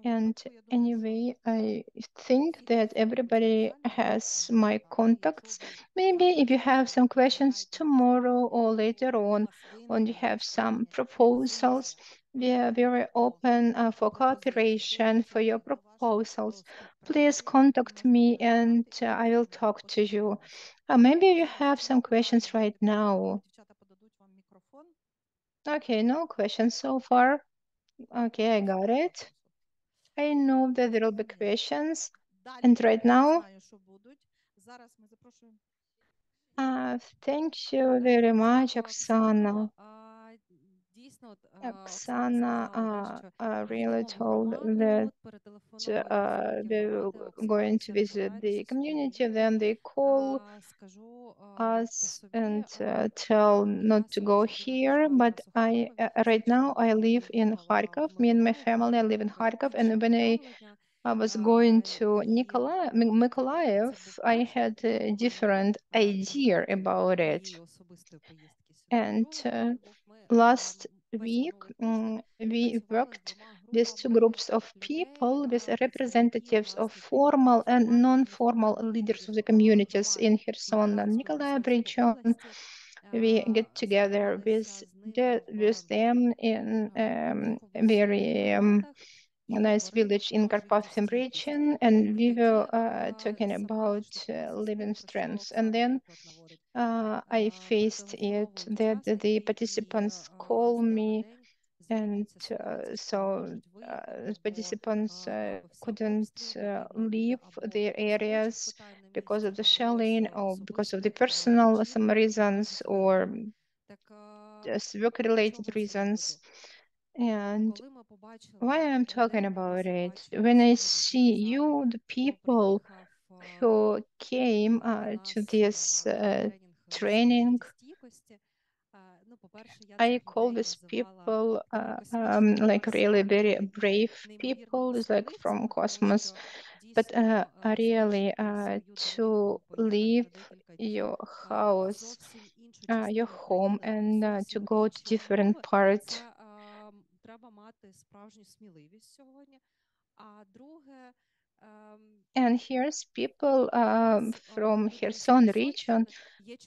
And anyway, I think that everybody has my contacts. Maybe if you have some questions tomorrow or later on, when you have some proposals, we are very open for cooperation for your proposals. Please contact me and I will talk to you. Maybe you have some questions right now. Okay, no questions so far. Okay, I got it. I know that there will be questions. And right now, thank you very much, Oksana. Oksana really told that they were going to visit the community, then they call us and tell not to go here. But I right now I live in Kharkov. Me and my family I live in Kharkov, and when I was going to Mykolaiv, I had a different idea about it. And last week, we worked with two groups of people, with representatives of formal and non-formal leaders of the communities in Kherson and Mykolaiv region. We get together with them in a very nice village in Carpathian region, and we were talking about living strengths. And then I faced it that the participants call me, and so the participants couldn't leave their areas because of the shelling or because of the personal some reasons or just work-related reasons. And why I'm talking about it? When I see you, the people who came to this training, I call these people like really very brave people. It's like from cosmos, but really to leave your house, your home, and to go to different parts. And here's people from Kherson region.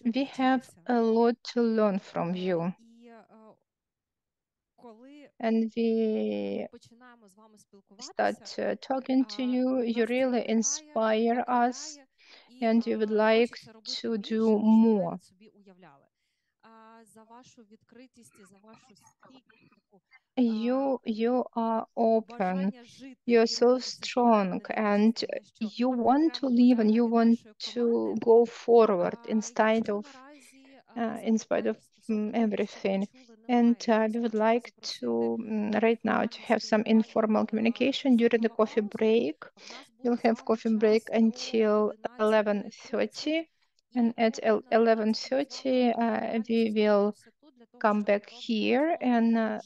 We have a lot to learn from you. And we start talking to you. You really inspire us, and we would like to do more. You are open, you're so strong, and you want to live and you want to go forward in spite of everything. And we would like to right now to have some informal communication during the coffee break. We'll have coffee break until 11:30, and at 11:30 we will come back here and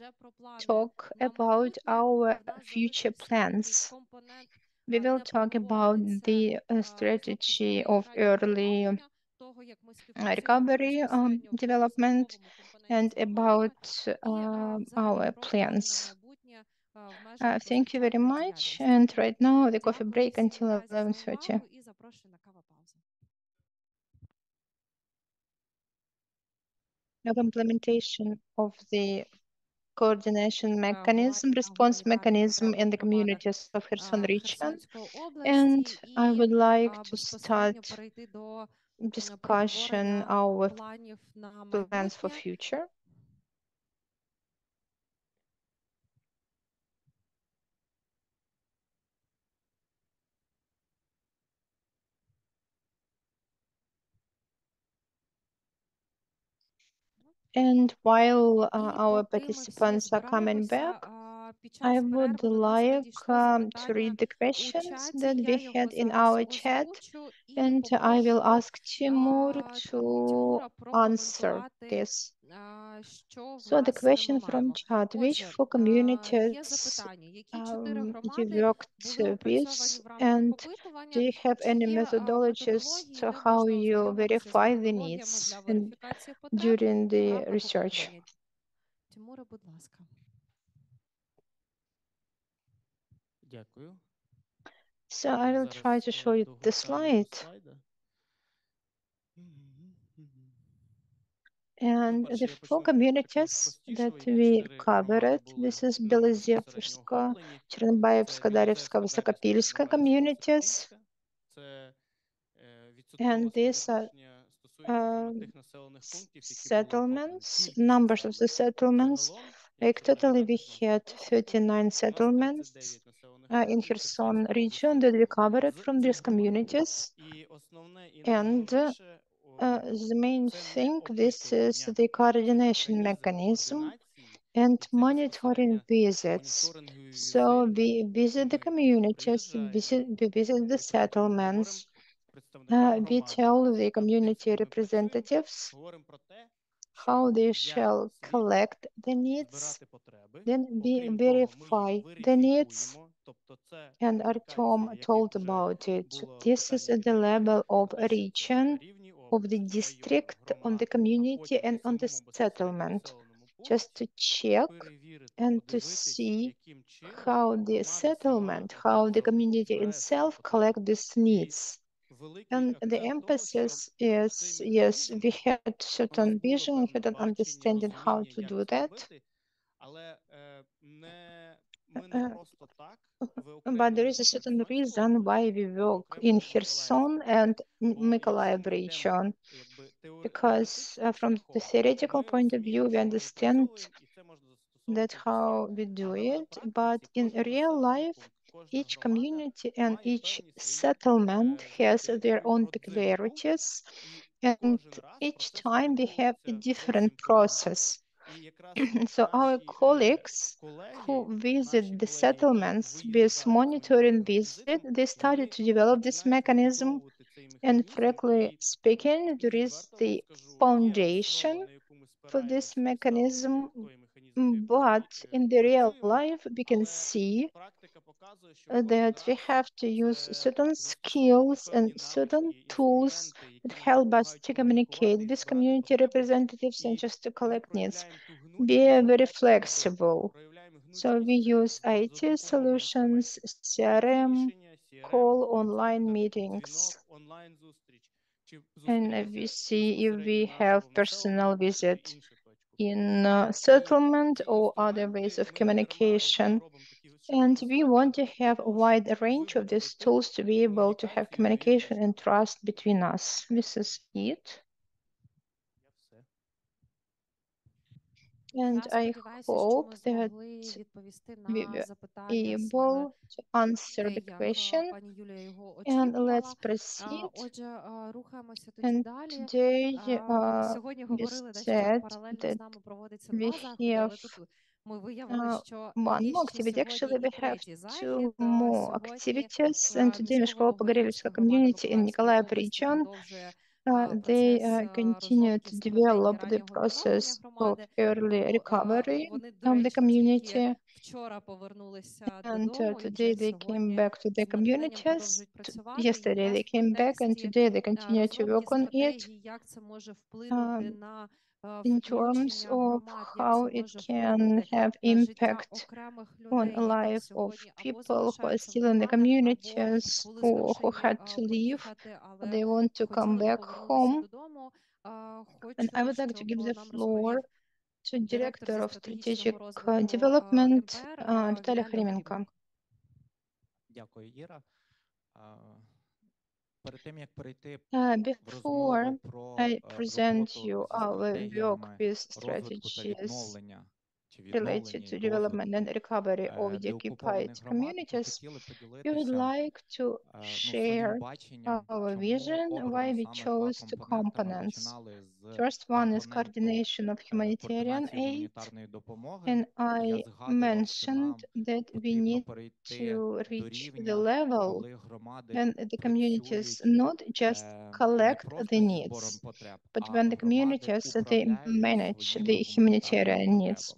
talk about our future plans. We will talk about the strategy of early recovery development and about our plans. Thank you very much. And right now the coffee break until 11:30. The implementation of the coordination mechanism, response mechanism in the communities of Kherson region. And I would like to start discussion our plans for future. And while our participants are coming back, I would like to read the questions that we had in our chat, and I will ask Timur to answer this. So the question from chat, which four communities you worked with, and do you have any methodologies to how you verify the needs and during the research?
Дякую.
So I will try to show you the slide. And the four communities that we covered, this is Belozerska, Chernobаевска, Darevska, Vysokopilska communities. And these are settlements, numbers of the settlements. Like totally we had 39 settlements in Kherson region that recovered from these communities. And the main thing, this is the coordination mechanism and monitoring visits. So we visit the communities, we visit the settlements, we tell the community representatives how they shall collect the needs, then we verify the needs, and Artyom told about it. This is at the level of a region, of the district, on the community, and on the settlement, just to check and to see how the settlement, how the community itself collect these needs. And the emphasis is, yes, we had certain vision, had an understanding how to do that. But there is a certain reason why we work in Kherson and Mykolaiv region, because from the theoretical point of view, we understand that how we do it, but in real life, each community and each settlement has their own peculiarities, and each time we have a different process. So our colleagues who visit the settlements with monitoring visit, they started to develop this mechanism. And frankly speaking, there is the foundation for this mechanism, but in the real life, we can see that we have to use certain skills and certain tools that help us to communicate with community representatives and just to collect needs. Be very flexible. So we use IT solutions, CRM, call online meetings, and we see if we have personal visit in settlement or other ways of communication. And we want to have a wide range of these tools to be able to have communication and trust between us. This is it. And I hope that we were able to answer the question. And let's proceed. And today we said that we have one more activity. Actually, we have two more activities. And today Mykolaiv community in Mykolaiv region, they continue to develop the process of early recovery of the community. And today they came back to the communities. Yesterday they came back, and today they continue to work on it in terms of how it can have impact on the life of people who are still in the communities, who had to leave, they want to come back home. And I would like to give the floor to Director of Strategic Development, Vitaly Khrimenko. Before I present you our work with strategies related to development and recovery of the occupied communities, we would like to share our vision, why we chose two components. First one is coordination of humanitarian aid, and I mentioned that we need to reach the level when the communities not just collect the needs, but when the communities they manage the humanitarian needs.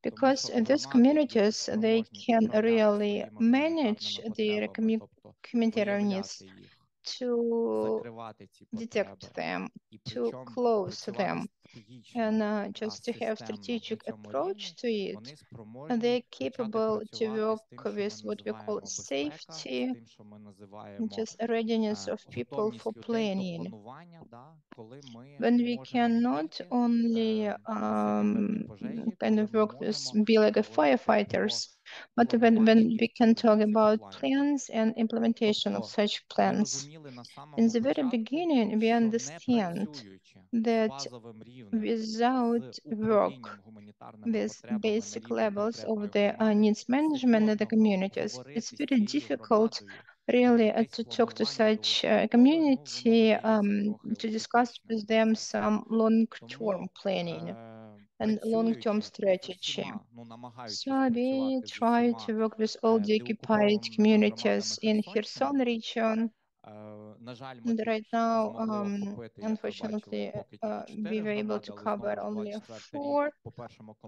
Because these communities they can really manage their humanitarian needs to detect them, to close them, and just to have strategic approach to it. And they're capable to work with what we call safety, just readiness of people for planning. When we can not only kind of work with, be like a firefighters, But when we can talk about plans and implementation of such plans, in the very beginning, we understand that without work with basic levels of the needs management in the communities, it's very difficult really to talk to such a community to discuss with them some long-term planning and long-term strategy. So we try to work with all the occupied communities in Kherson region. And right now, unfortunately, we were able to cover only 4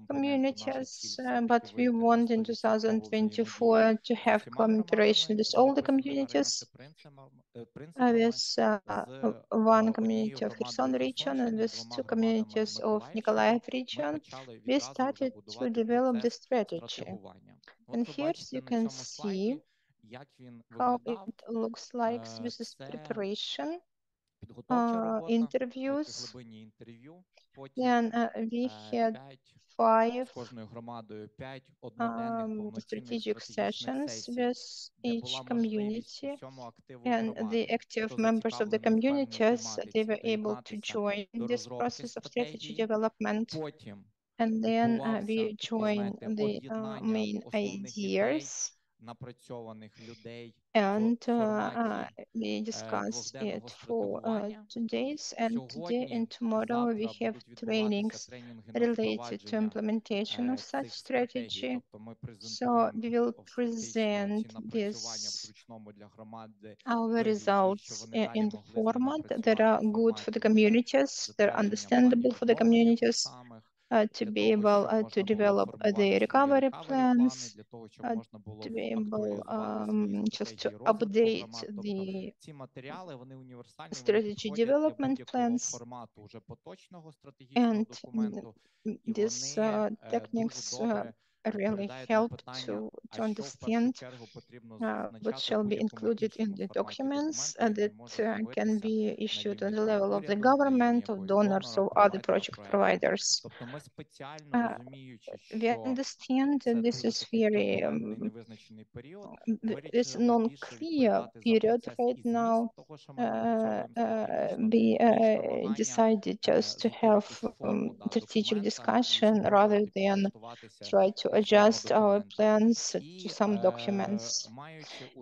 communities, but we want in 2024 to have cooperation with all the communities, with one community of Kherson region and with 2 communities of Mykolaiv region. We started to develop the strategy. And here you can see how it looks like with this preparation, interviews. Then we had 5 strategic sessions with each community, and the active members of the communities, they were able to join this process of strategy development. And then we join the main ideas and we discuss it for 2 days, and today and tomorrow we have trainings related to implementation of such strategy. So we will present our results in the format that are good for the communities, they're understandable for the communities, to be able to develop the recovery plans, to be able just to update the strategy development plans. And these techniques really help to understand what shall be included in the documents that can be issued on the level of the government, of donors, or other project providers. We understand that this is very it's non-clear period right now. We decided just to have strategic discussion rather than try to adjust our plans to some documents.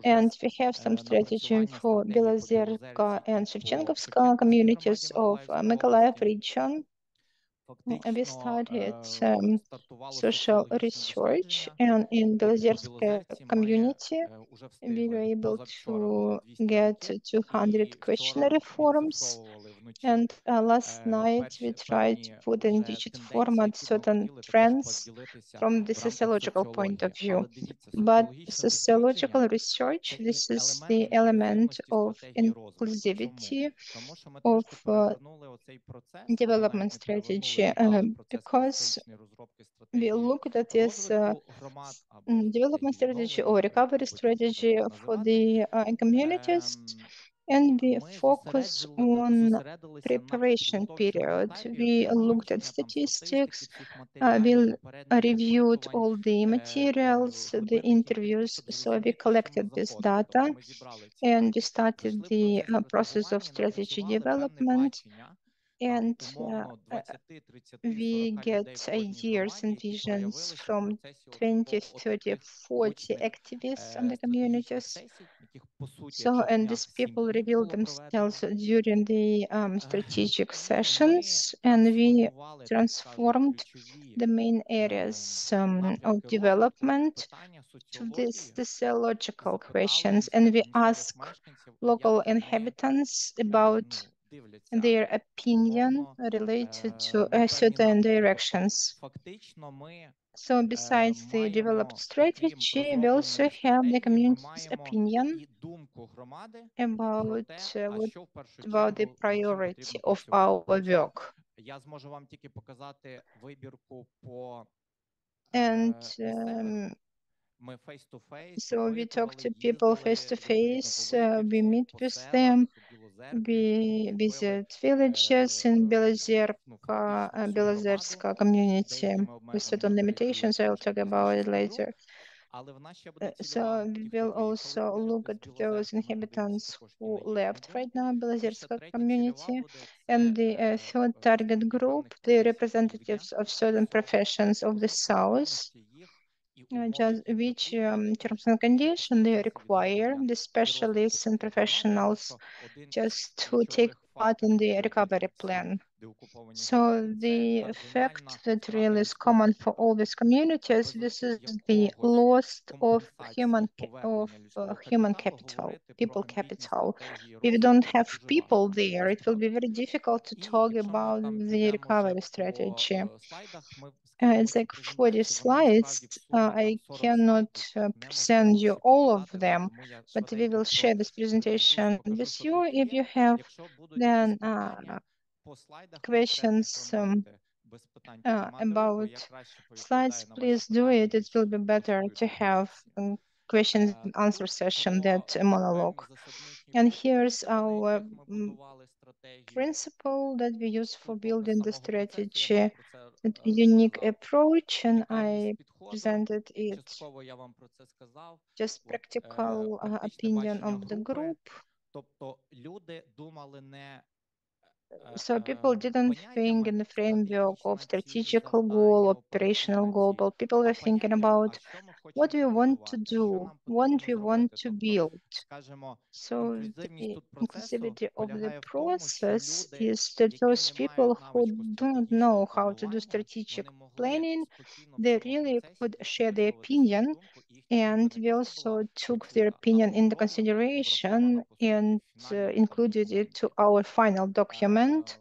And we have some strategy for Belozerka and Shevchenkovska communities of Mykolaiv region. We started social research, and in Belozerska community, we were able to get 200 questionnaire forms. And last night, we tried to put in digit format certain trends from the sociological point of view. But sociological research, this is the element of inclusivity of development strategy, because we looked at this development strategy or recovery strategy for the communities, and we focus on preparation period. We looked at statistics, we reviewed all the materials, the interviews, so we collected this data and we started the process of strategy development. And we get ideas and visions from 20, 30, 40 activists on the communities. So, and these people reveal themselves during the strategic sessions, and we transformed the main areas of development to these sociological questions, and we ask local inhabitants about their opinion related to certain directions. So besides the developed strategy, we also have the community's opinion about what about the priority of our work. And so we talk to people face to face, we meet with them, we visit villages in Belozerska community with certain limitations. I'll talk about it later. So we will also look at those inhabitants who left right now Belozerska community. And the third target group, the representatives of certain professions of the South, just which terms and conditions they require the specialists and professionals just to take part in the recovery plan. So the fact that really is common for all these communities, this is the loss of human capital, people capital. If you don't have people there, it will be very difficult to talk about the recovery strategy. It's like 40 slides. I cannot present you all of them, but we will share this presentation with you. If you have then questions about slides, please do it. It will be better to have questions and answer session than a monologue. And here's our principle that we use for building the strategy, a unique approach, and I presented it just practical opinion of the group. So people didn't think in the framework of strategical goal, operational goal, but people were thinking about what we want to do, what we want to build. So the inclusivity of the process is that those people who do not know how to do strategic planning, they really could share their opinion. And we also took their opinion into consideration and included it to our final document.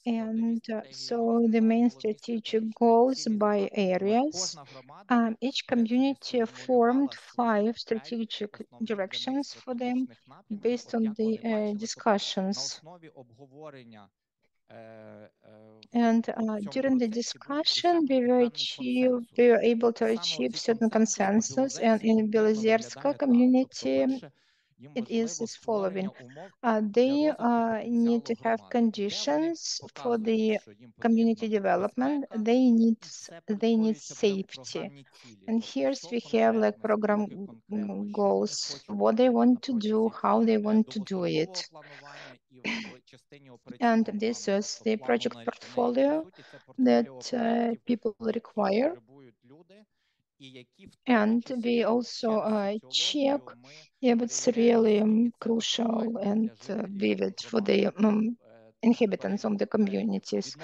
And so the main strategic goals by areas. Each community formed 5 strategic directions for them based on the discussions. And during the discussion, we were able to achieve certain consensus. And in Belozerska community, it is as following. They need to have conditions for the community development. They need safety. And here's we have like program goals, what they want to do, how they want to do it. And this is the project portfolio that people require. And we also check if it's really crucial and vivid for the inhabitants of the communities.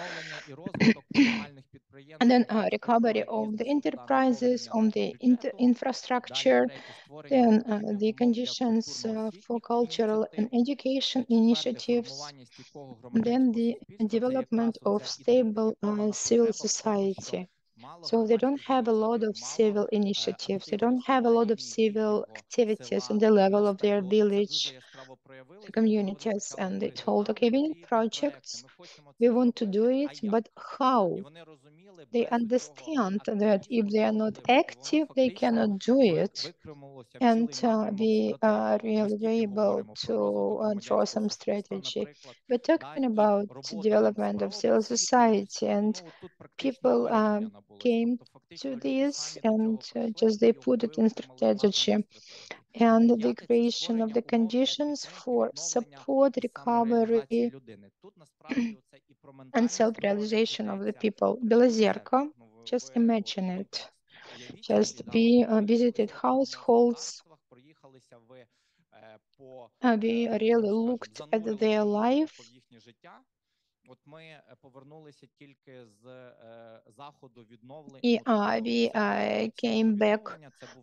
And then recovery of the enterprises, on the infrastructure, then the conditions for cultural and education initiatives, then the development of stable civil society. So they don't have a lot of civil initiatives. They don't have a lot of civil activities on the level of their village communities. And they told, okay, we need projects. We want to do it, but how? They understand that if they are not active, they cannot do it. And we are really able to draw some strategy. We're talking about development of civil society, and people came to this and just they put it in strategy. And the creation of the conditions for support, recovery, and self-realization of the people. Belozerka, just imagine it. Just we visited households. We really looked at their life. We came back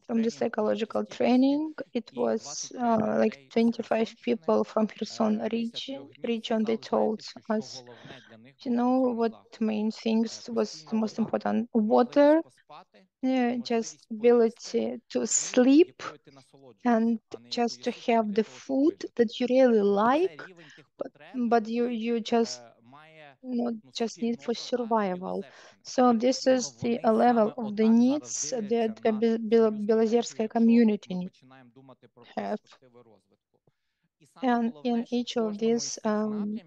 from the psychological training. It was like 25 people from Kherson region. They told us, you know, what main things was the most important? Water, just ability to sleep, and just to have the food that you really like, but you just not just need for survival. So this is the level of the needs that Belozerskaya community have. And in each of these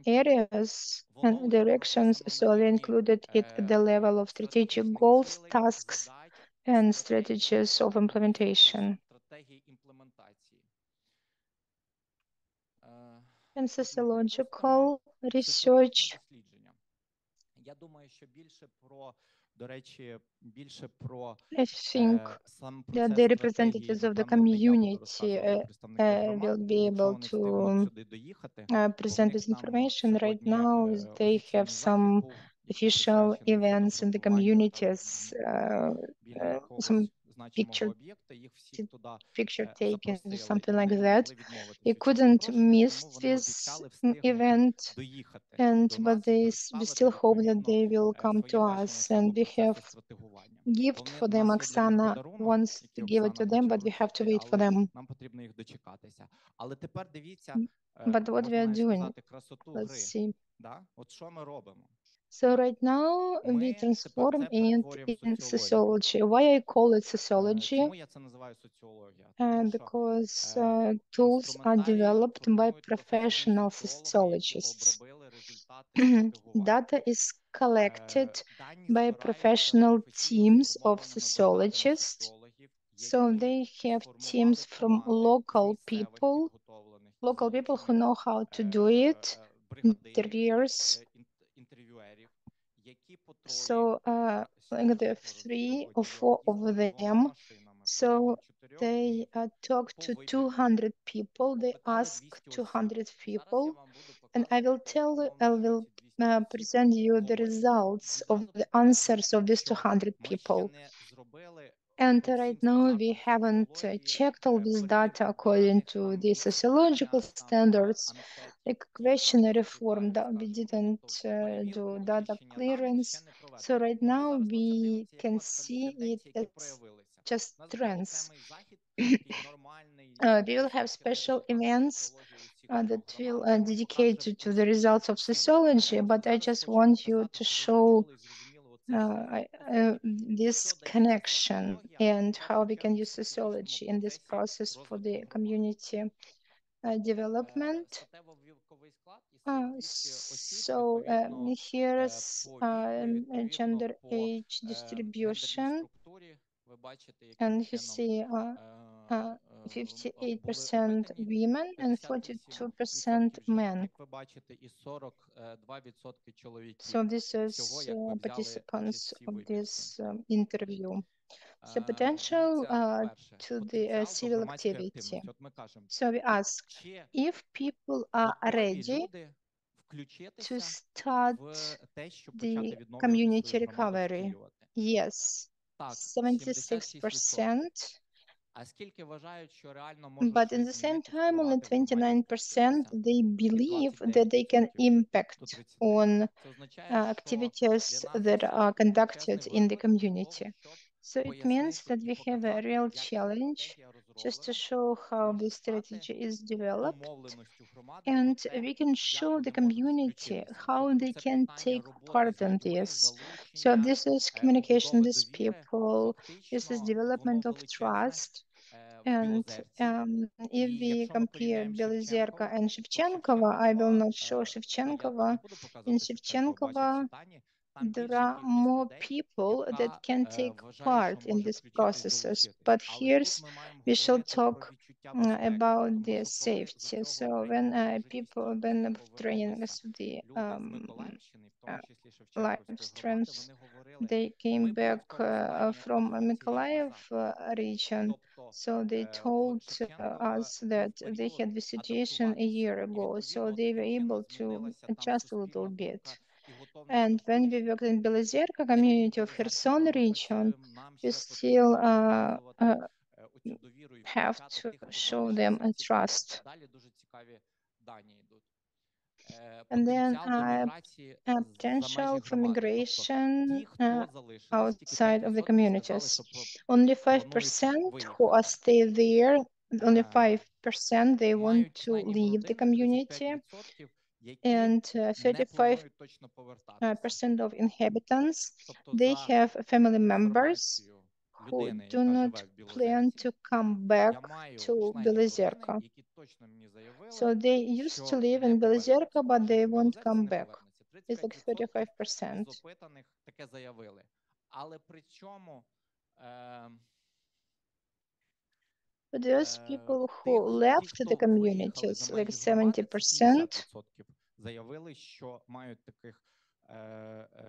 areas and directions, so they included it at the level of strategic goals, tasks, and strategies of implementation. And sociological research. I think that the representatives of the community will be able to present this information. Right now, they have some official events in the communities, some picture taking, something like that. We couldn't miss this event, but we still hope that they will come to us, and we have gift for them. Oksana wants to give it to them, but we have to wait for them. But what we are doing, let's see. So right now we transform it in sociology. Why I call it sociology? Because tools are developed by professional sociologists. Data is collected by professional teams of sociologists. So they have teams from local people who know how to do it, interviewers. So like there are 3 or 4 of them. So they talk to 200 people. They ask 200 people, and I will present you the results of the answers of these 200 people. And right now we haven't checked all this data according to the sociological standards, like questionnaire form that we didn't do data clearance. So right now we can see it as just trends. We will have special events that will dedicate to the results of sociology, but I just want you to show this connection and how we can use sociology in this process for the community development. So here's gender age distribution, and you see 58% women and 42% men. So this is participants of this interview. So potential to the civil activity. So we ask if people are ready to start the community recovery. Yes, 76%. But in the same time, only 29% they believe that they can impact on activities that are conducted in the community. So it means that we have a real challenge just to show how this strategy is developed, and we can show the community how they can take part in this. So this is communication with people, this is development of trust. And if we compare Belozerka and Shevchenkova, I will not show Shevchenkova. In Shevchenkova, there are more people that can take part in these processes. But here's we shall talk about the safety. So when when training us the life strength, they came back from Mykolaiv region. So they told us that they had the situation a year ago. So they were able to adjust a little bit. And when we worked in Belozerka community of Kherson region, we still have to show them a trust. And then potential for migration outside of the communities. Only 5% who are stay there, only 5% they want to leave the community, and 35% of inhabitants, they have family members who do not plan to come back to Belozerka. So they used to live in Belozerka, but they won't come back. It's like 35%. But those people who left the communities, like 70%,
заявили, що мають таких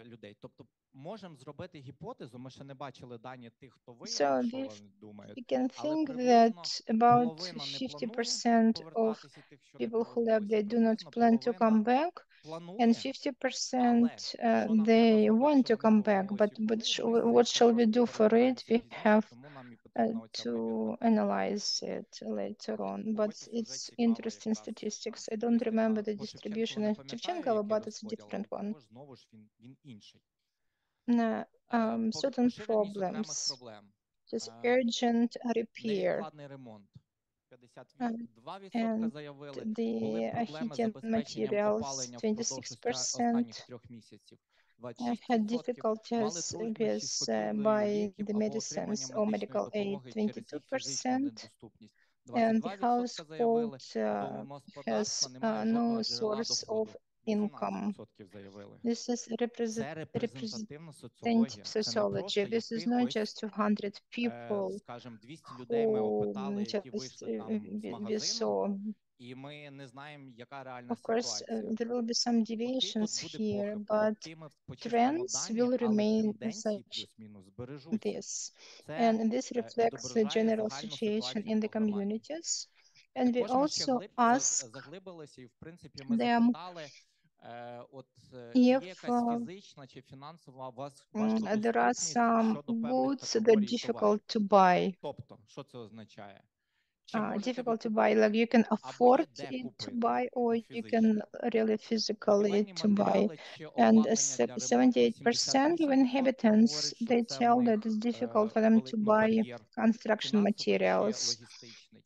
людей. Тобто можемо зробити гіпотезу, ми ще не бачили дані тих, хто виїхав, що вони думають,
we can
але
think
приблизно
that about
половина не планує
50% of
повертатися, і тих, що не
people who left,
повернулися,
they do not
приблизно
plan to come
половина
back, and
планує,
50%
що нам треба
they
зробити,
want to
щоб вони
come back.
повернулися
But
і були. Ми
what
це
shall we
трошки
do for it?
передивимося
We
пізніше,
have
тому нам і потрібна оця
to
вибірка даних.
analyze it later on. But
Погодьтесь, вже
it's
цікаво
interesting
якраз
statistics. I
там
don't remember
статистика
the
по Шевченкову
distribution
не
in
пам'ятаю,
Shevchenkovo,
який
but it's a
розподіл,
different
але
one.
також знову ж він інший.
Certain
Поширеність окремих
problems,
проблем.
just urgent repair.
Невідкладний ремонт. 52%
And
заявили. Були
the
проблеми з
heating
забезпеченням
materials,
опалення впродовж
26%,
останніх 3 місяців.
had
26% мали
difficulties
труднощі з
with
купівлею
buying
ліків
the
або отриманням
medicines or
медичної
medical aid,
допомоги через їх фізичну
22%,
недоступність.
and the
22% заявили,
household
домогосподарства
has
немає
no
жодного джерела
source of
доходу.
income.
18% заявили.
This is
Це репрезентативна
representative
соціологія. Це не
sociology.
просто
This is not
якихось,
just 200 people
скажімо, 200 людей ми
who
опитали, які
just
вийшли там з
we
магазину,
saw.
і ми не знаємо, яка реальна
Of course,
ситуація.
there will be some
Окей,
deviations
тут буде
here,
похибка.
but
Окей, ми почистимо
trends
дані,
will
але
remain
тенденції
such
плюс-мінус збережуться.
this.
Це
And this reflects the
відображає
general
загальну
situation
ситуацію
in the
по громаді.
communities. And we
Також ми ще
also ask
заглибилися, і, в принципі, ми
them
запитали, чи є
if
якась фізична чи фінансова
there
важкодоступність
are some
щодо певних
goods that are
категорій
difficult
товарів.
to buy.
Тобто, що це означає? Чи можете ви
Difficult to buy, like
купити,
you can
або є
afford
де
it to
купити
buy, or you
фізично?
can really physically
Будівельні
to buy.
матеріали чи
And
обладнання для ремонту
78% of
78%
inhabitants,
говорять, що
they
це в
tell that
них
it's difficult for them to buy
бар'єр
construction
фінансовий чи
materials.
логістичний.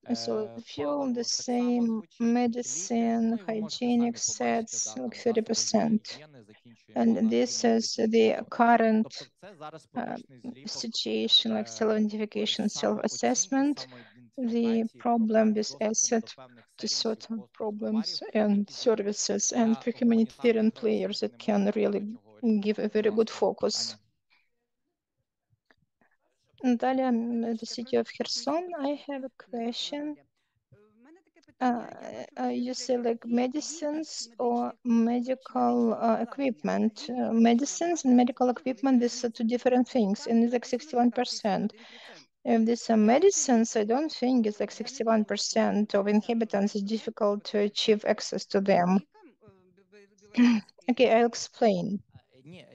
So fuel,
Паливо
the
так само
same,
звучить, ліки,
medicine,
ну і ви можете
hygienic
самі побачити,
sets,
да,
like
там засоби
30%.
гігієни, закінчуємо
And
на
this
кліматі
is the
10%.
current
Тобто це зараз поточний зліпок
situation, like self-identification,
самооцінки,
self-assessment, the
самоідентифікації,
problem
проблем з
with
доступом до
asset
певних
to
сервісів,
certain
послуг,
problems
товарів,
and
які
services, and
для
for
гуманітарних
humanitarian players
ресурсів
that
немає
can
багато
really
чого рішити.
give a very
Будь
good
ласка,
focus.
питання.
Natalia, the city of Kherson, I have a question. You say like medicines or medical equipment. Medicines and medical equipment, these are two different things, and it's like 61%. If these are medicines, I don't think it's like 61% of inhabitants is difficult to achieve access to them. Okay, I'll explain.
Ні,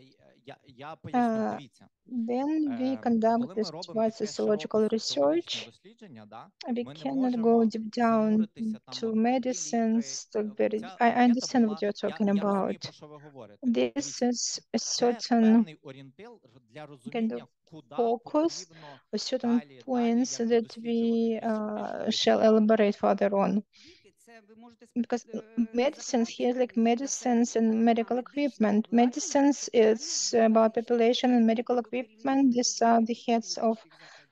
я поясню, дивіться.
When we conduct
Коли ми
this
робимо
wide
таке
sociological
широке соціологічне
research,
дослідження, да,
we
ми не
cannot go
можемо
deep down
зануритися там
to
от ті ліки.
medicines.
Ця
I
анкета
understand
була,
what you're talking
я розумію,
about.
про що ви говорите.
This
Дивіться,
is a
це
certain
певний орієнтир для
kind of
розуміння, куди
focus
потрібно
or certain
далі,
points
як
that
досліджувати.
we
Більш
shall
глибше.
elaborate further on. Because medicines here, like medicines and medical equipment. Medicines is about population, and medical equipment, these are the heads of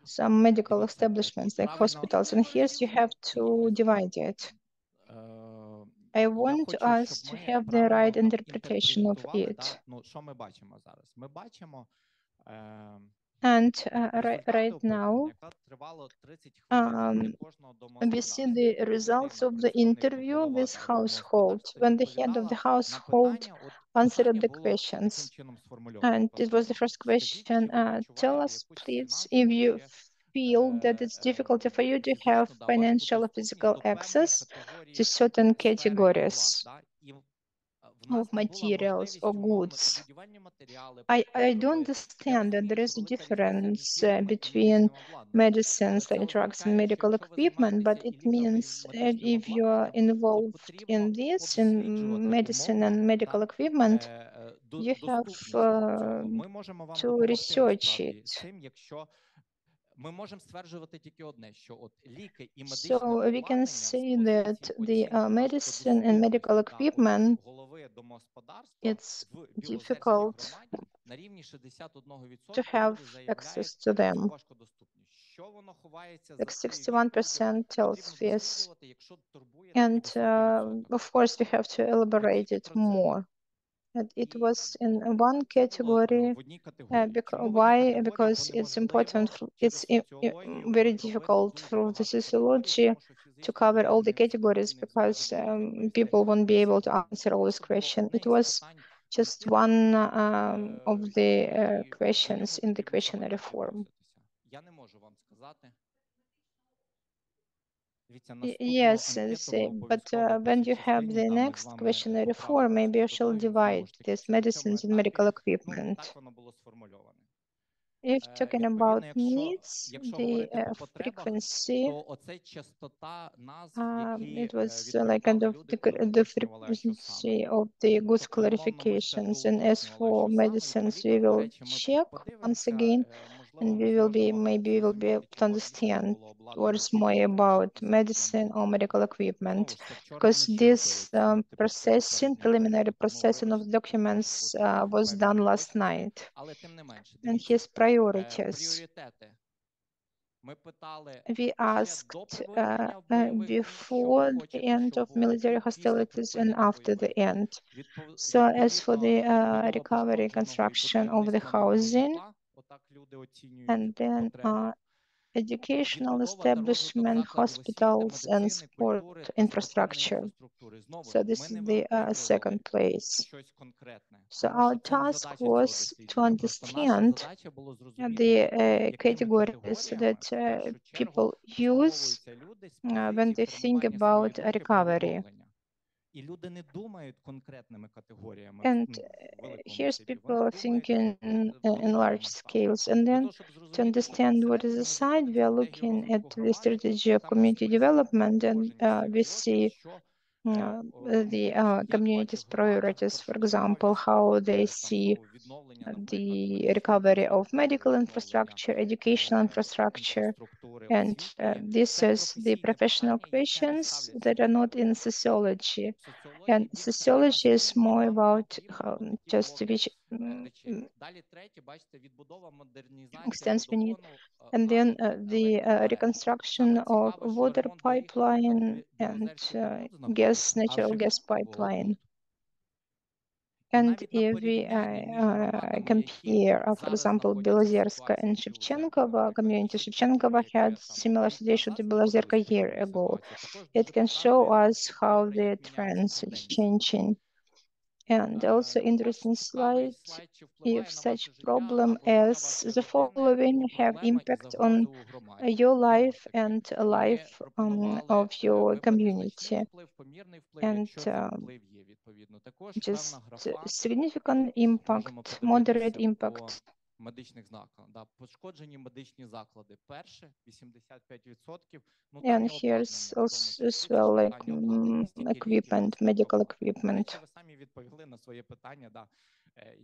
some medical
Дивіться,
establishments
тут
like
правильно
hospitals. And here you have to divide it. I
я
want
хочу,
us
щоб
to
ми
have the
правильно
right interpretation of
інтерпретували, да,
it.
ну, що ми бачимо зараз? Ми бачимо
And
результати
right
опитування,
now,
яке тривало 30 хвилин для кожного
we see
домогосподарства.
the
Тобто
results
людина,
of the
представник
interview
голови
with
того
household.
домогосподарства,
When the head of
відповідала
the
на
household
питання. От
answered
питання
the
було таким
questions.
чином сформульоване.
And it was the first
Скажіть, чи
question.
ви
Tell
відчуваєте
us,
якусь
please, if
фінансову
you
чи
feel that it's difficult for you to have
фізичну, да,
financial or
важкодоступність
physical
до певної
access to
категорії
certain
сфери і
categories
область, да? І в
of
нас не була
materials
можливість
or
умовно і
goods.
будівельні матеріали
I do
зробити. Я
understand that
розумію,
there is
що
a
велика різниця
difference
між ліками і
between
медичним обладнанням. Але
medicines
це
like drugs and
означає, що
medical
якщо ви
equipment, but
займаєтеся і
it
ліками, і
means
медичним
if you are
обладнанням, то
involved in
потрібно
this, in
подосліджувати
medicine and
умовно,
medical
так,
equipment, you have
доступність цього. Ми можемо вам
to
допомогти
research
насправді з
it.
цим, якщо ми можемо стверджувати тільки одне, що от ліки і
So
медичне
we can
обладнання з
say
позиції
that the
оцінки
medicine and medical
важкодоступності, да,
equipment,
от голови домогосподарства
it's
в Білозерській
difficult
громаді на рівні 61%
to have
люди заявляють
access to
цю
them.
важкодоступність. Що воно ховається
Like
за цією відповіддю,
61% tells
потрібно
this.
досліджувати, якщо турбує такий
And
високий відсоток.
of course, we have to elaborate
Тільки
it
про це.
more. It was in one category. Why? Because it's important. It's very difficult for the sociology to cover all the categories because people won't be able to answer all this question. It was just one of the questions in the questionnaire form. Yes, but when you have the next questionnaire form, maybe I shall divide this medicines and medical equipment. If talking about needs, the frequency, it was like kind of the frequency of the good clarifications. And as for medicines, we will check once again, and maybe we will be able to understand what's more about medicine or medical equipment, because this preliminary processing of documents was done last night. And his priorities. We asked before the end of military hostilities and after the end. So as for the recovery construction of the housing, and then educational establishment, hospitals, and sport infrastructure. So this is the second place. So our task was to understand the categories that people use when they think about recovery. And here's people thinking in large scales. And then to understand what is the side, we are looking at the strategy of community development, and we see the community's priorities, for example, how they see the recovery of medical infrastructure, educational infrastructure, and this is the professional questions that are not in sociology. And sociology is more about just which extents we need. And then the reconstruction of water pipeline and natural gas pipeline. And if we compare, for example, Belozerska and Shevchenkova, community Shevchenkova had similar situation to Belozerka a year ago. It can show us how the trends are changing. And also interesting slide, if such problem as the following have impact on your life and life of your community. And just significant impact, moderate impact. And here's also as well like equipment, medical equipment.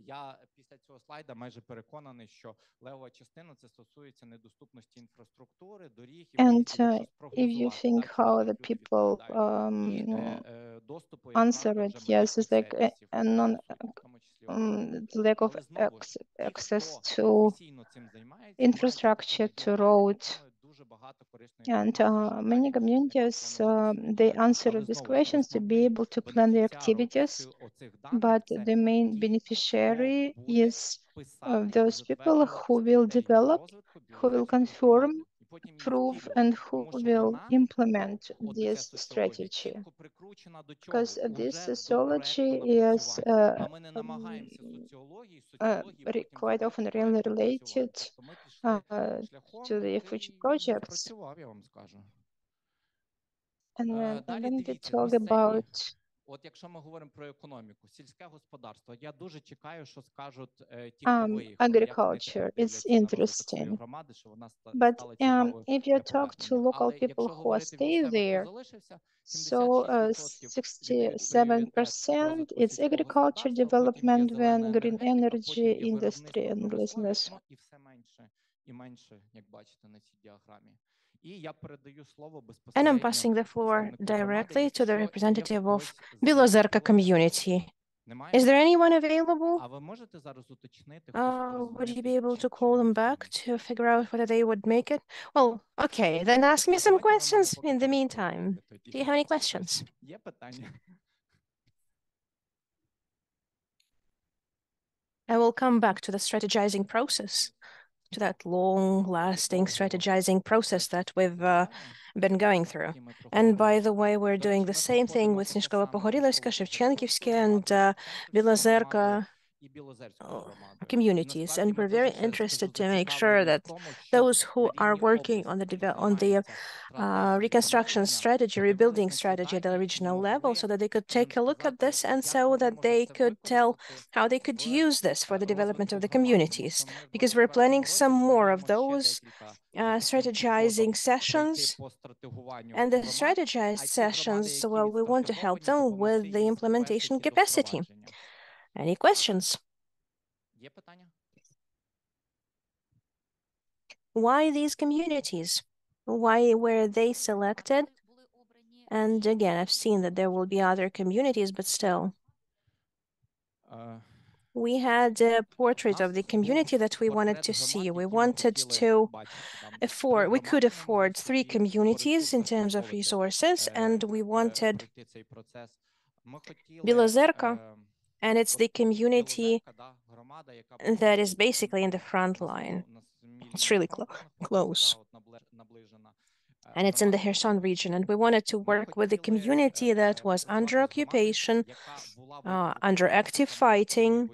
Я після цього слайда майже переконаний, що левова частина це стосується недоступності інфраструктури, доріг і
And if you think how the people answer it, yes, it's like the lack of access to infrastructure, to roads. And many communities, they answer these questions to be able to plan their activities, but the main beneficiary is those people who will develop, who will confirm, prove, and who will implement this strategy. Because this sociology is quite often really related to the future projects. And when we talk about
якщо ми говоримо про економіку, сільське господарство, я дуже чекаю, що скажуть ті,
хто виїхали, agriculture, it's interesting. But if you talk to local people who are staying there, so 67% it's agriculture, development, when green energy, industry, and business.
І все менше і менше, як бачите на цій діаграмі.
And I'm passing the floor directly to the representative of Belozerka community. Is there anyone available? Would you be able to call them back to figure out whether they would make it? Well, okay, then ask me some questions in the meantime. Do you have any questions? I will come back to the strategizing process, to that long-lasting strategizing process that we've been going through. And by the way, we're doing the same thing with Snyžkova Pogorylska, Shevchenkivsky, and Bilozerka communities, and we're very interested to make sure that those who are working on the reconstruction strategy, rebuilding strategy at the regional level, so that they could take a look at this and so that they could tell how they could use this for the development of the communities. Because we're planning some more of those strategizing sessions. And the strategized sessions, well, we want to help them with the implementation capacity. Any questions? Why these communities? Why were they selected? And again, I've seen that there will be other communities, but still. We had a portrait of the community that we wanted to see. We wanted to we could afford 3 communities in terms of resources, and we wanted Bilozerka, and it's the community that is basically in the front line. It's really close. And it's in the Kherson region. And we wanted to work with the community that was under occupation, under active fighting.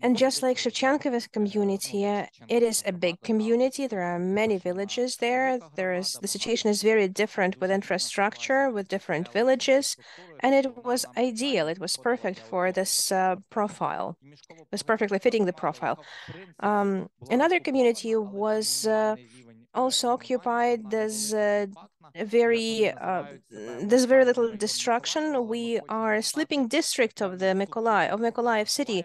And just like Shevchenkova's community, it is a big community. There are many villages there. The situation is very different with infrastructure, with different villages, and it was ideal. It was perfect for this profile. It was perfectly fitting the profile. Another community was also occupied. There's very little destruction. We are a sleeping district of the Mykolaiv city,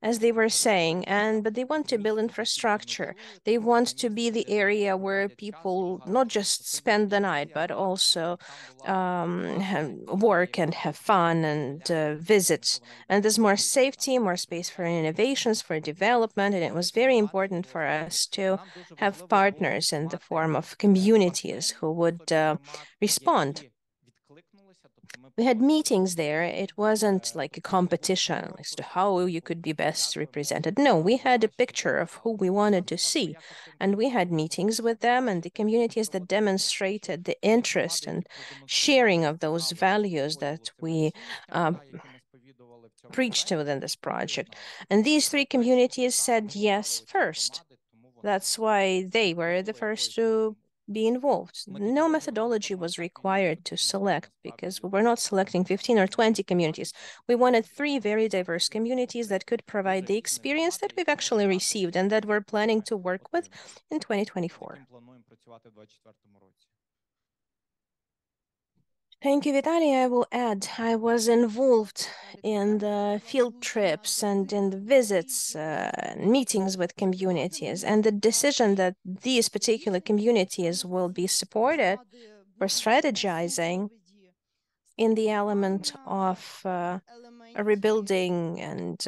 as they were saying, but they want to build infrastructure. They want to be the area where people not just spend the night, but also work and have fun and visit. And there's more safety, more space for innovations, for development, and it was very important for us to have partners in the form of communities who would respond. We had meetings there. It wasn't like a competition as to how you could be best represented. No, we had a picture of who we wanted to see. And we had meetings with them and the communities that demonstrated the interest and sharing of those values that we preached within this project. And these 3 communities said yes first. That's why they were the first to be involved. No methodology was required to select because we were not selecting 15 or 20 communities. We wanted 3 very diverse communities that could provide the experience that we've actually received and that we're planning to work with in 2024. Thank you, Vitaly. I will add, I was involved in the field trips and in the visits, meetings with communities, and the decision that these particular communities will be supported for strategizing in the element of rebuilding and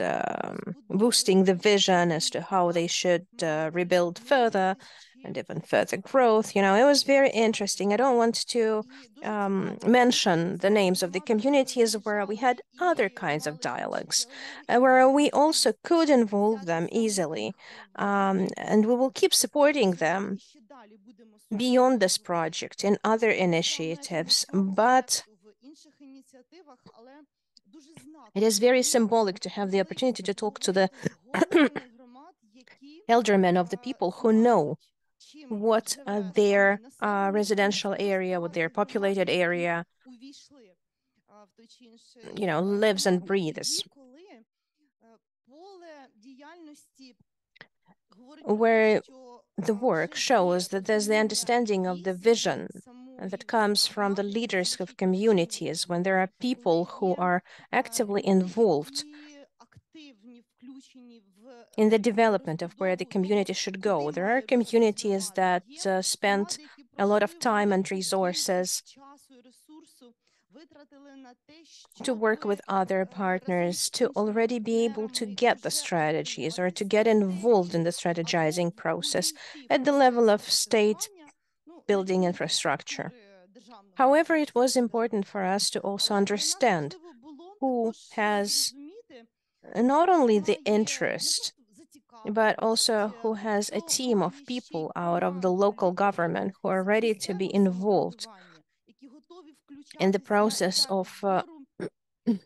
boosting the vision as to how they should rebuild further and even further growth. It was very interesting. I don't want to mention the names of the communities where we had other kinds of dialogues, where we also could involve them easily. And we will keep supporting them beyond this project in other initiatives, but it is very symbolic to have the opportunity to talk to the eldermen of the people who know what their residential area, what their populated area, lives and breathes. Where the work shows that there's the understanding of the vision that comes from the leaders of communities when there are people who are actively involved in the development of where the community should go. There are communities that spend a lot of time and resources to work with other partners to already be able to get the strategies or to get involved in the strategizing process at the level of state building infrastructure. However, it was important for us to also understand who has not only the interest, but also who has a team of people out of the local government who are ready to be involved in the process of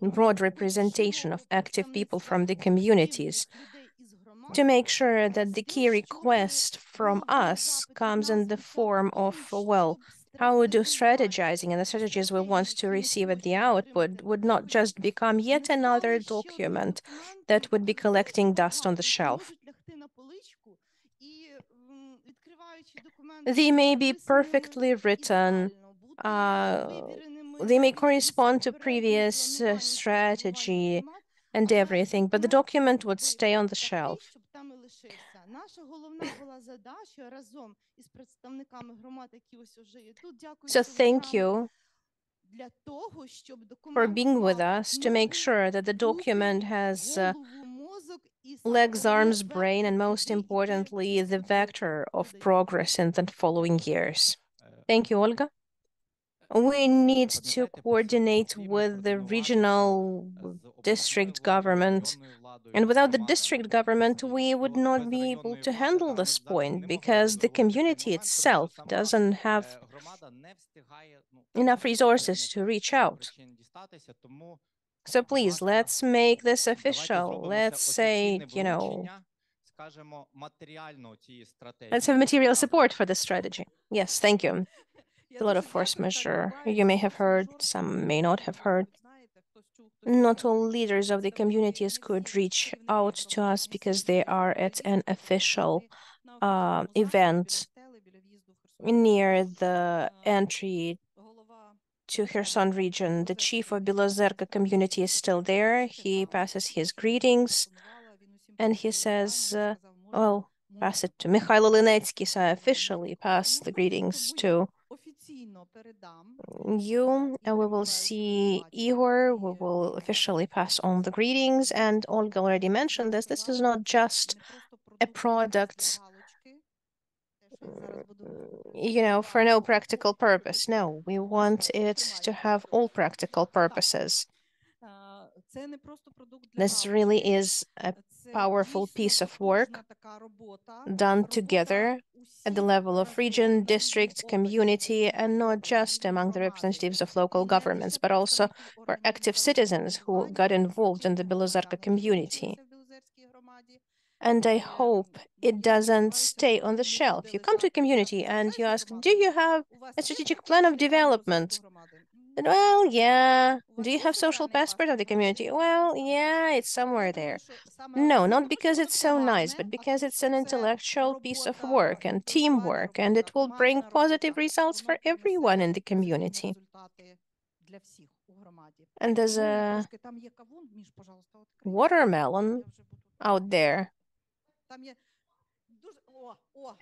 broad representation of active people from the communities, to make sure that the key request from us comes in the form of, well, how we do strategizing, and the strategies we want to receive at the output would not just become yet another document that would be collecting dust on the shelf. They may be perfectly written, they may correspond to previous strategy and everything, but the document would stay on the shelf. So thank you for being with us to make sure that the document has legs, arms, brain, and most importantly, the vector of progress in the following years. Thank you, Olga. We need to coordinate with the regional district government. And without the district government, we would not be able to handle this point because the community itself doesn't have enough resources to reach out. So please, let's make this official. Let's say, let's have material support for this strategy. Yes, thank you. A lot of force majeure. You may have heard, some may not have heard. Not all leaders of the communities could reach out to us because they are at an official event near the entry to Kherson region. The chief of Bilozerka community is still there. He passes his greetings and he says, well, pass it to Mikhailo Linetsky, so I officially pass the greetings to you, and we will see Igor. We will officially pass on the greetings, and Olga already mentioned this. This is not just a product, for no practical purpose. No, we want it to have all practical purposes. This really is a powerful piece of work done together at the level of region, district, community, and not just among the representatives of local governments, but also for active citizens who got involved in the Bilozerka community. And I hope it doesn't stay on the shelf. You come to a community and you ask, do you have a strategic plan of development? And, well, yeah. Do you have social passport of the community? Well, yeah, it's somewhere there. No, not because it's so nice, but because it's an intellectual piece of work and teamwork, and it will bring positive results for everyone in the community. And there's a watermelon out there.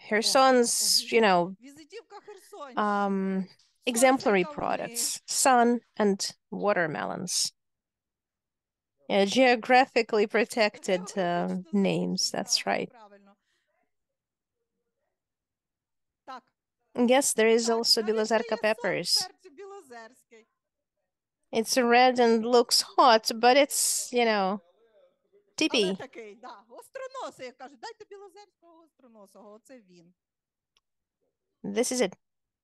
Kherson's, exemplary products, sun and watermelons. Yeah, geographically protected names, that's right. Yes, there is also Bilozerka peppers. It's red and looks hot, but it's, tippy. This is it.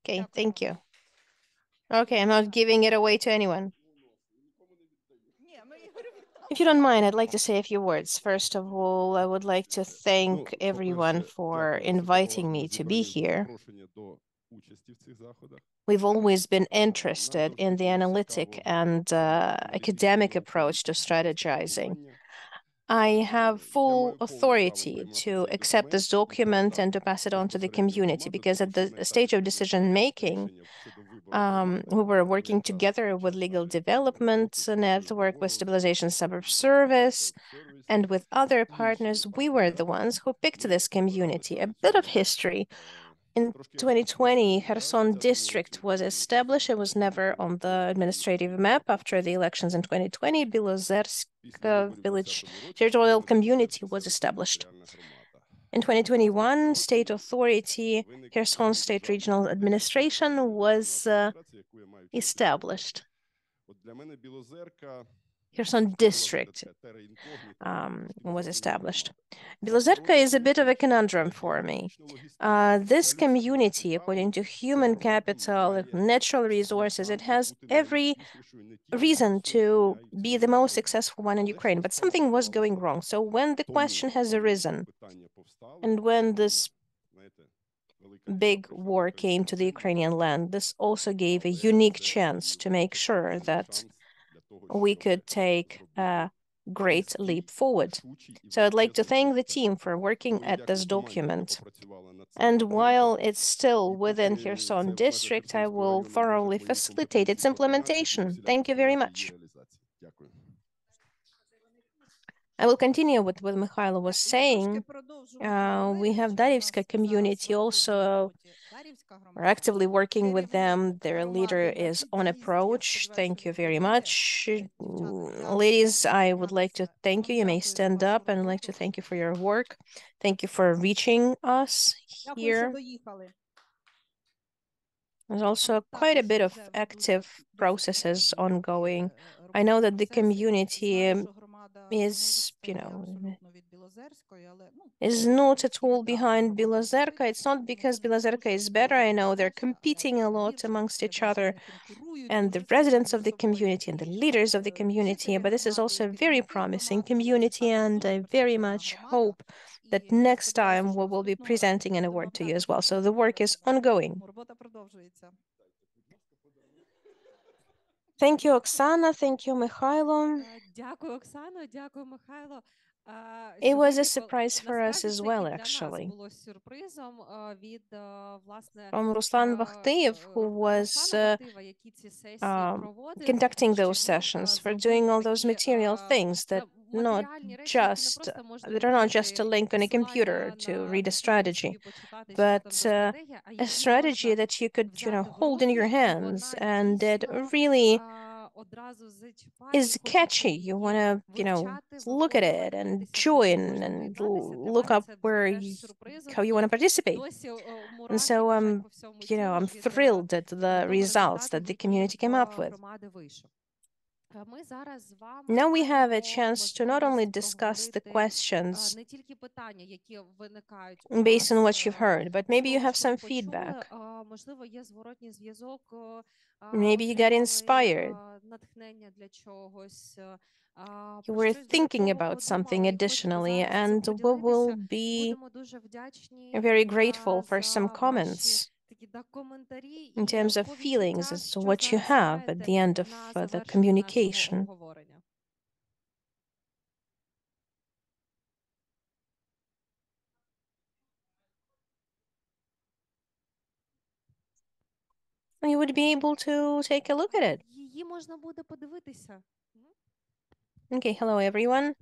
Okay, thank you. Okay, I'm not giving it away to anyone. If you don't mind, I'd like to say a few words. First of all, I would like to thank everyone for inviting me to be here. We've always been interested in the analytic and academic approach to strategizing. I have full authority to accept this document and to pass it on to the community because at the stage of decision making, we were working together with Legal Development Network, with Stabilization Suburb Service, and with other partners. We were the ones who picked this community. A bit of history. In 2020, Kherson district was established. It was never on the administrative map. After the elections in 2020, Bilozerska village territorial community was established. In 2021, state authority, Kherson State Regional Administration was established. Kherson district was established. Bilozerka is a bit of a conundrum for me. This community, according to human capital, natural resources, it has every reason to be the most successful one in Ukraine, but something was going wrong. So when the question has arisen, and when this big war came to the Ukrainian land, this also gave a unique chance to make sure that we could take a great leap forward. So I'd like to thank the team for working at this document. And while it's still within Kherson district, I will thoroughly facilitate its implementation. Thank you very much. I will continue with what Mikhailo was saying. We have Darivska community also. We're actively working with them. Their leader is on approach. Thank you very much. Ladies, I would like to thank you. You may stand up, and I'd like to thank you for your work. Thank you for reaching us here. There's also quite a bit of active processes ongoing. I know that the community is, is not at all behind Bilozerka. It's not because Bilozerka is better. I know they're competing a lot amongst each other and the residents of the community and the leaders of the community. But this is also a very promising community, and I very much hope that next time we will be presenting an award to you as well. So the work is ongoing. Thank you, Oksana. Thank you, Mikhailo.
Дякую, Оксано. Дякую, Михайло.
It was a surprise for us as well, actually. From Ruslan Vakhtiev, who was conducting those sessions, for doing all those material things that are not just a link on a computer to read a strategy, but a strategy that you could, hold in your hands, and that really is catchy. You want to, look at it and join and look up how you want to participate. And so I'm thrilled at the results that the community came up with. Now we have a chance to not only discuss the questions based on what you've heard, but maybe you have some feedback. Maybe you got inspired. You were thinking about something additionally, and we will be very grateful for some comments in terms of feelings as to what you have at the end of the communication. You would be able to take a look at it. Okay, hello everyone.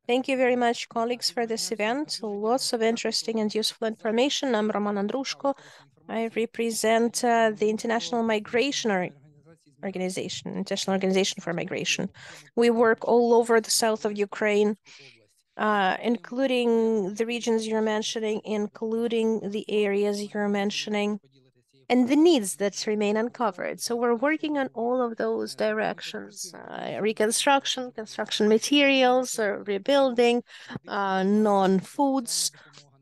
Thank you very much, colleagues, for this event. Lots of interesting and useful information. I'm Roman Andrushko. I represent the International Migration Organization, International Organization for Migration. We work all over the south of Ukraine, including the regions you're mentioning, including the areas you're mentioning, and the needs that remain uncovered. So we're working on all of those directions, reconstruction, construction materials, rebuilding, non-foods,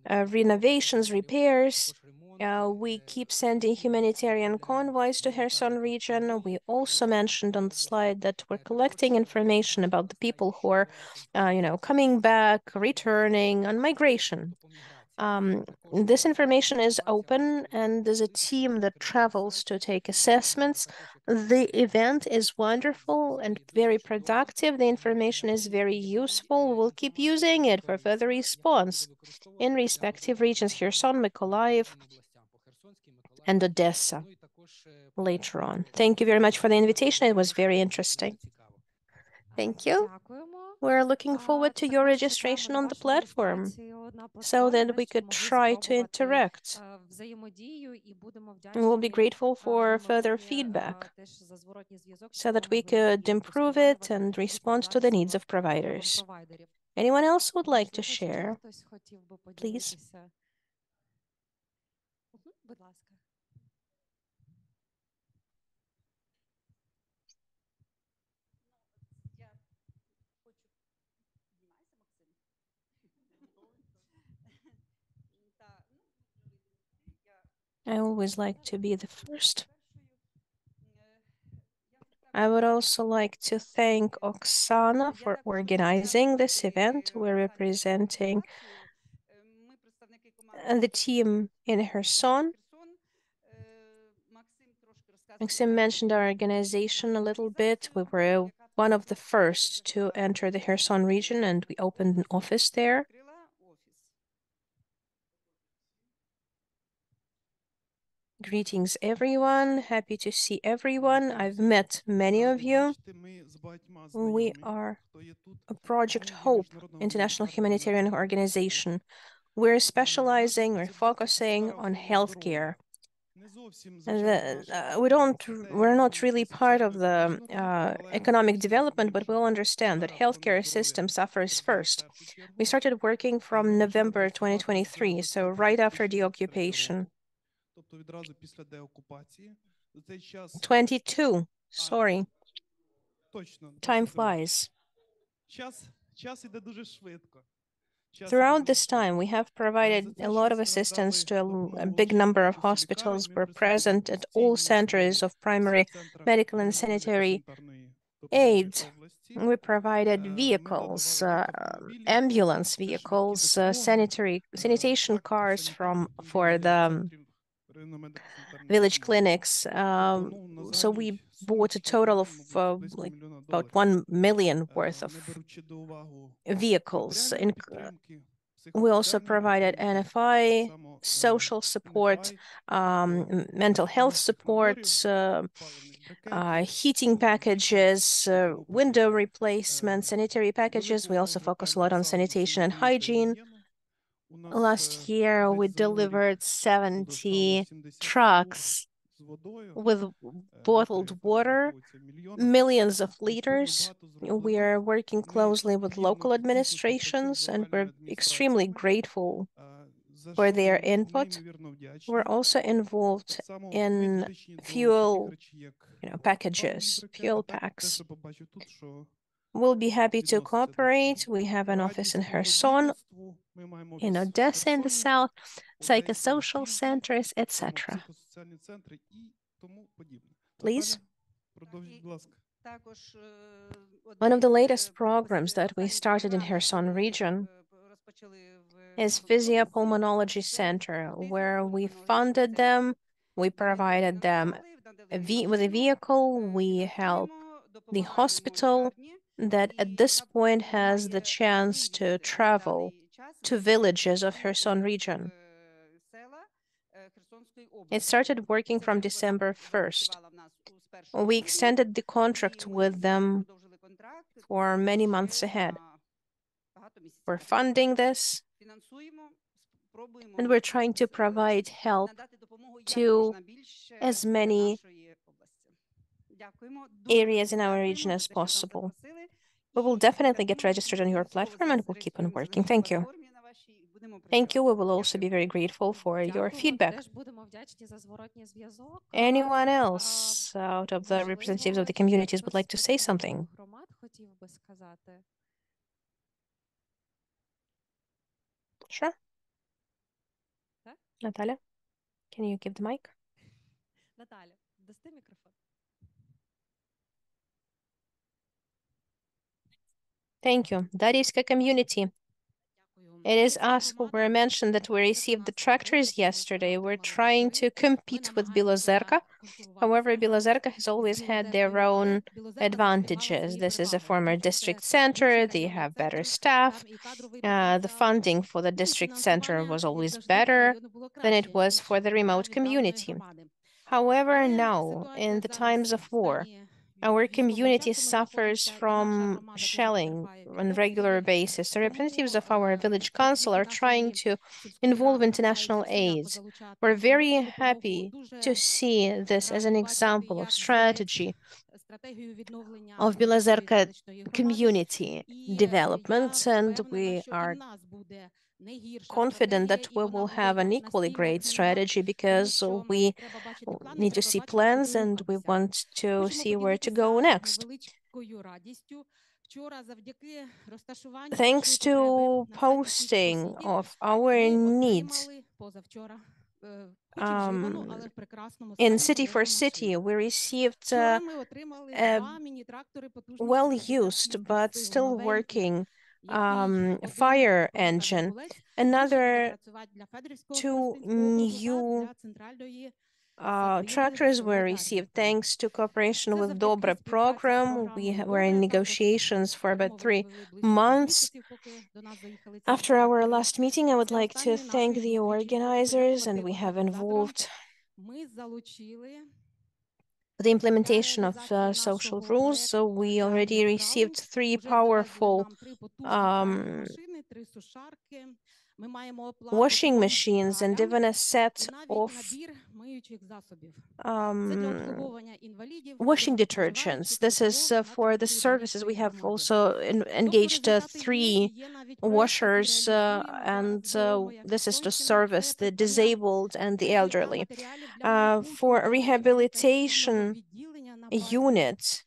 renovations, repairs. We keep sending humanitarian convoys to Kherson region. We also mentioned on the slide that we're collecting information about the people who are, coming back, returning, on migration. This information is open, and there's a team that travels to take assessments. The event is wonderful and very productive. The information is very useful. We'll keep using it for further response in respective regions, Kherson, Mykolaiv, and Odessa later on. Thank you very much for the invitation. It was very interesting. Thank you. We're looking forward to your registration on the platform so that we could try to interact. We'll be grateful for further feedback so that we could improve it and respond to the needs of providers. Anyone else would like to share? Please. I always like to be the first. I would also like to thank Oksana for organizing this event. We're representing the team in Kherson. Maxim mentioned our organization a little bit. We were one of the first to enter the Kherson region, and we opened an office there. Greetings, everyone. Happy to see everyone. I've met many of you. We are a Project Hope, international humanitarian organization. We're focusing on healthcare. We're not really part of the economic development, but we'll understand that healthcare system suffers first. We started working from November 2023, so right after the occupation. 22, sorry. Time flies. Throughout this time, we have provided a lot of assistance to a big number of hospitals. We're present at all centers of primary medical and sanitary aid. We provided vehicles, ambulance vehicles, sanitation cars for the village clinics. So we bought a total of like about 1 million worth of vehicles. We also provided NFI, social support, mental health support, heating packages, window replacement, sanitary packages. We also focus a lot on sanitation and hygiene. Last year, we delivered 70 trucks with bottled water, millions of liters. We are working closely with local administrations, and we're extremely grateful for their input. We're also involved in fuel packages, fuel packs. We'll be happy to cooperate. We have an office in Kherson, in Odessa in the south, psychosocial centers, etc. Please. One of the latest programs that we started in Kherson region is Physiopulmonology Center, where we funded them, we provided them with a vehicle, we help the hospital that at this point has the chance to travel to villages of Kherson region. It started working from December 1st. We extended the contract with them for many months ahead. We're funding this, and we're trying to provide help to as many areas in our region as possible. We will definitely get registered on your platform and we'll keep on working. Thank you. Thank you. We will also be very grateful for your feedback. Anyone else out of the representatives of the communities would like to say something? Sure. Natalia, can you give the mic?
Наталя, дасти мікрофон?
Thank you. Darivska community. It is us who were mentioned that we received the tractors yesterday. We're trying to compete with Bilozerka. However, Bilozerka has always had their own advantages. This is a former district center. They have better staff. The funding for the district center was always better than it was for the remote community. However, now, in the times of war, our community suffers from shelling on a regular basis. The representatives of our village council are trying to involve international aid. We're very happy to see this as an example of strategy of Bilozerka community development, and we are confident that we will have an equally great strategy because we need to see plans and we want to see where to go next. Thanks to posting of our needs in city for city, we received well used but still working fire engine. Another 2 new tractors were received thanks to cooperation with Dobre program. We were in negotiations for about 3 months. After our last meeting, I would like to thank the organizers, and we have involved the implementation of social rules. So we already received 3 powerful washing machines and even a set of washing detergents. This is for the services. We have also engaged 3 washers, and this is to service the disabled and the elderly. For rehabilitation units,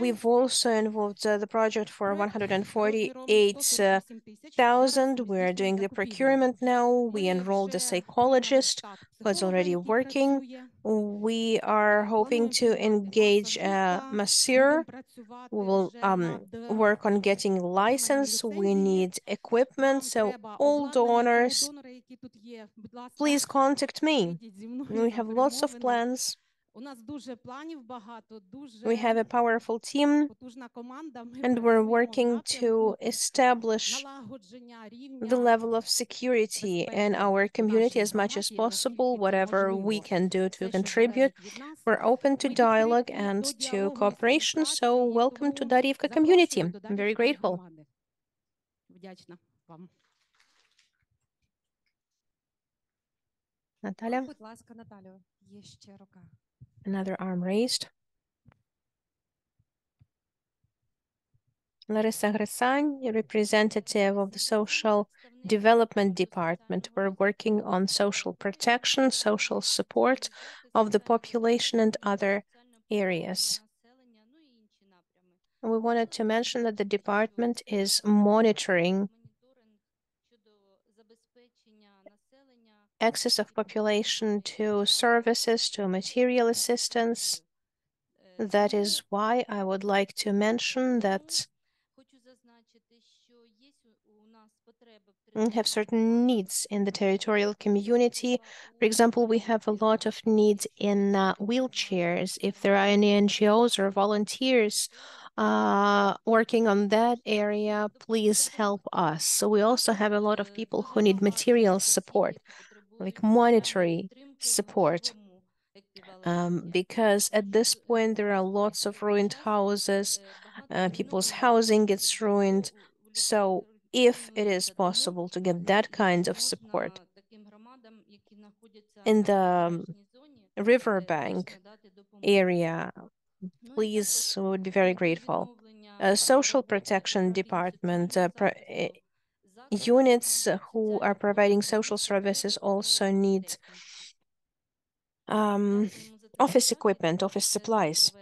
we've also involved the project for 148,000. We're doing the procurement now. We enrolled a psychologist who is already working. We are hoping to engage a masseur. We will work on getting license. We need equipment. So all donors, please contact me. We have lots of plans. We have a powerful team, and we're working to establish the level of security in our community as much as possible, whatever we can do to contribute. We're open to dialogue and to cooperation, so welcome to Darivka community. I'm very grateful. Natalia? Another arm raised. Larissa Gresan, representative of the Social Development Department. We're working on social protection, social support of the population and other areas. We wanted to mention that the department is monitoring access of population to services, to material assistance. That is why I would like to mention that we have certain needs in the territorial community. For example, we have a lot of needs in wheelchairs. If there are any NGOs or volunteers working on that area, please help us. So we also have a lot of people who need material support, like monetary support. Because at this point there are lots of ruined houses, people's housing gets ruined. So if it is possible to get that kind of support in the riverbank area, please, we would be very grateful. Social protection department units who are providing social services also need office equipment, office supplies.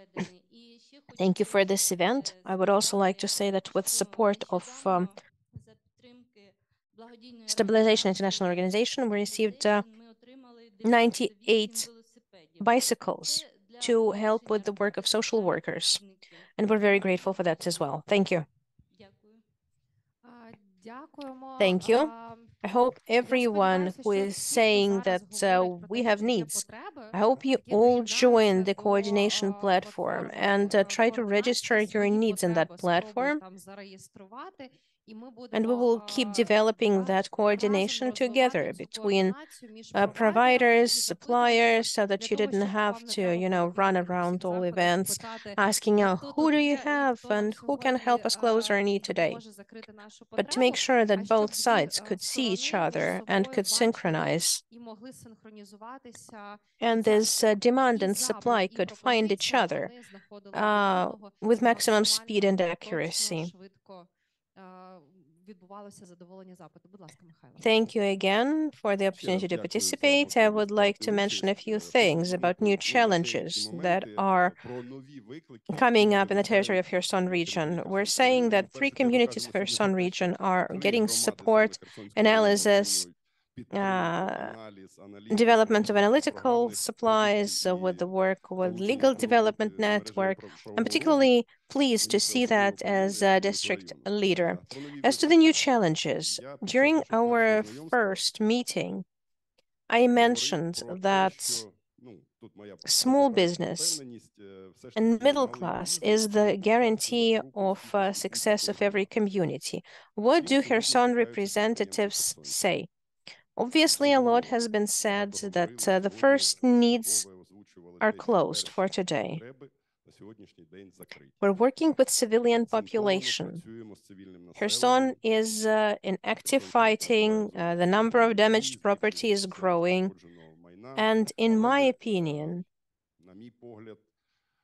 Thank you for this event. I would also like to say that with support of Stabilization International Organization, we received 98 bicycles to help with the work of social workers. And we're very grateful for that as well. Thank you. Thank you. I hope everyone who is saying that we have needs, I hope you all join the coordination platform and try to register your needs in that platform. And we will keep developing that coordination together between providers, suppliers, so that you didn't have to, run around all events asking, who do you have and who can help us close our need today? But to make sure that both sides could see each other and could synchronize, and this demand and supply could find each other with maximum speed and accuracy. Thank you again for the opportunity to participate. I would like to mention a few things about new challenges that are coming up in the territory of Kherson region. We're saying that 3 communities of Kherson region are getting support, analysis, development of analytical supplies, with the work with legal development network. I'm particularly pleased to see that as a district leader. As to the new challenges, during our first meeting, I mentioned that small business and middle class is the guarantee of success of every community. What do Kherson representatives say? Obviously, a lot has been said that the first needs are closed for today. We're working with civilian population. Kherson is in active fighting. The number of damaged property is growing. And in my opinion,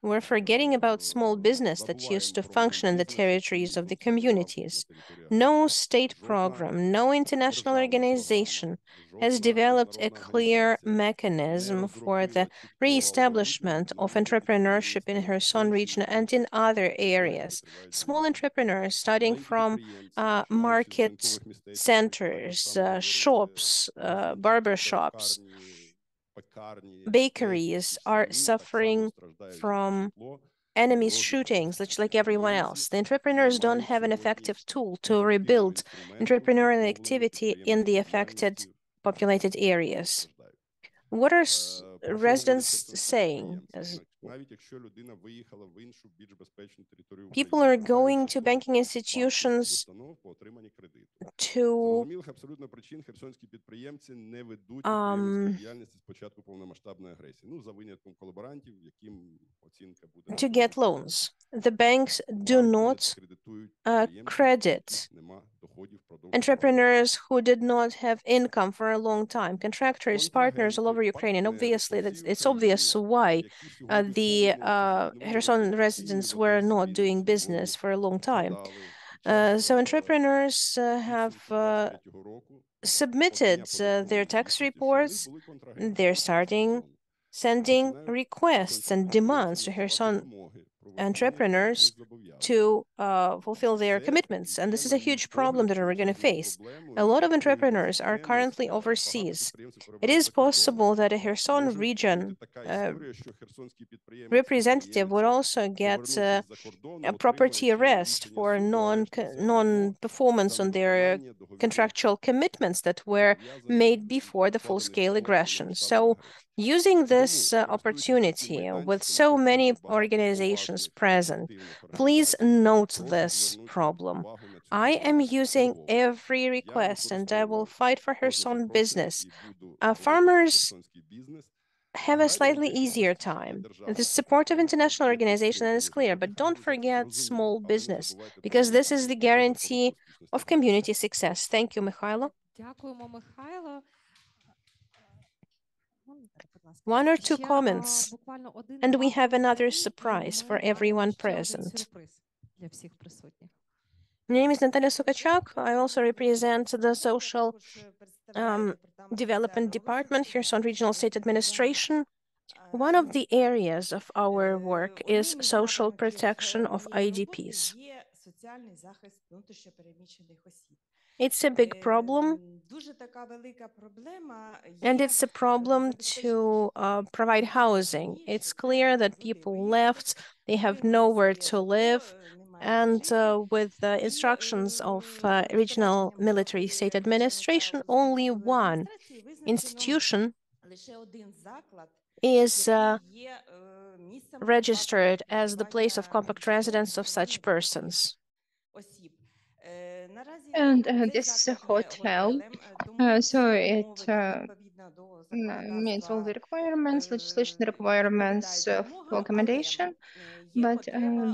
we're forgetting about small business that used to function in the territories of the communities. No state program, no international organization has developed a clear mechanism for the re-establishment of entrepreneurship in Kherson region and in other areas. Small entrepreneurs starting from market centers, shops, barber shops, bakeries are suffering from enemies' shootings, like everyone else. The entrepreneurs don't have an effective tool to rebuild entrepreneurial activity in the affected populated areas. What are residents saying? People are going to banking institutions to get loans. The banks do not credit entrepreneurs who did not have income for a long time, contractors, partners all over Ukraine, and obviously it's obvious why the Kherson residents were not doing business for a long time. So entrepreneurs have submitted their tax reports. They're starting sending requests and demands to Kherson entrepreneurs to fulfill their commitments. And this is a huge problem that we're going to face. A lot of entrepreneurs are currently overseas. It is possible that a Kherson region representative would also get a property arrest for non-performance on their contractual commitments that were made before the full-scale aggression. So using this opportunity with so many organizations present, please note this problem. I am using every request and I will fight for Kherson business. Farmers have a slightly easier time. The support of international organizations is clear, but don't forget small business, because this is the guarantee of community success. Thank you, Mikhailo. One or two comments, and we have another surprise for everyone present. My name is Natalia Sukachak. I also represent the Social Development Department, Kherson Regional State Administration. One of the areas of our work is social protection of IDPs. It's a big problem, and it's a problem to provide housing. It's clear that people left, they have nowhere to live, and with the instructions of Regional Military State Administration, only one institution is registered as the place of compact residence of such persons.
And this is a hotel, so it meets all the requirements, legislation requirements for accommodation, but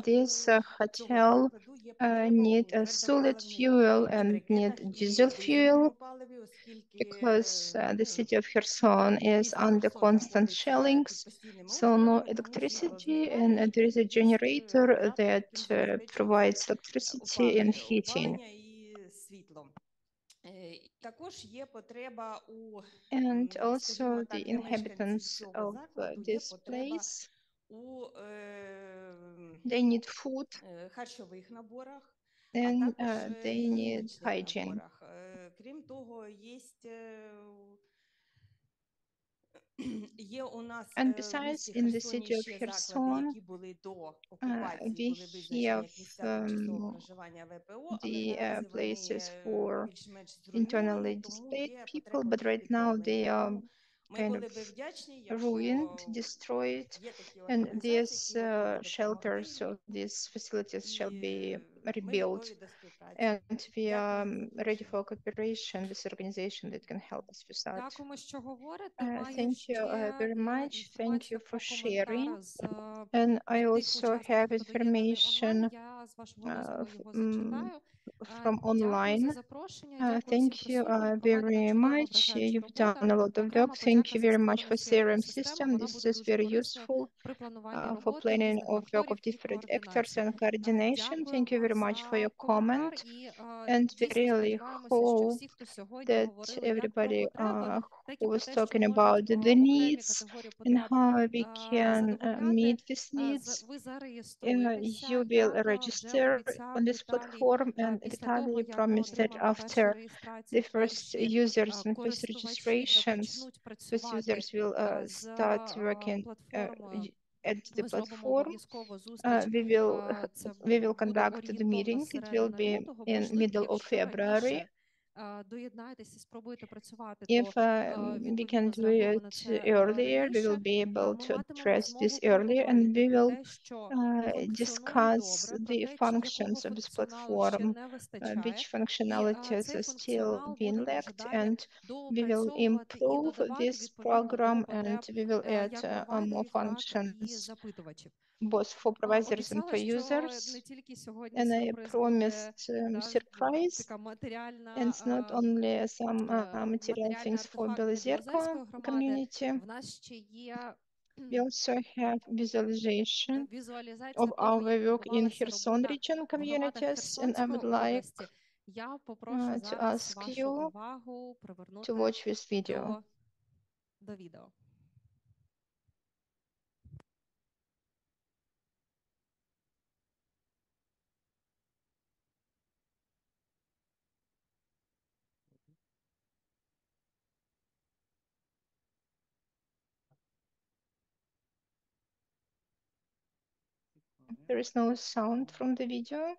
this hotel need a solid fuel and need diesel fuel because the city of Kherson is under constant shellings, so no electricity, and there is a generator that provides electricity and heating. And also the inhabitants of this place, they need food. and they need hygiene.
Крім того,
And besides, in the city of Kherson, we have the places for internally displaced people, but right now they are kind of ruined, destroyed, and these shelters or these facilities shall be rebuilt. And we are ready for cooperation with organization that can help us with that. Thank you very much. Thank you for sharing. And I also have information from online. Thank you very much. You've done a lot of work. Thank you very much for CRM system. This is very useful for planning of work of different actors and coordination. Thank you very much for your comment. And we really hope that everybody who was talking about the needs and how we can meet these needs, you will register on this platform, and Vitaly promised that after the first users and first registrations, first users will start working at the platform. We will conduct the meeting. It will be in middle of February. If we can do it earlier, we will be able to address this earlier, and we will discuss the functions of this platform, which functionalities are still being lacked, and we will improve this program, and we will add more functions both for providers and for users. And I promised surprise. And it's not only some material things for Belozerka community. We also have visualization of our work in Kherson region communities, and I would like to ask you to watch this video. There is no sound from the video.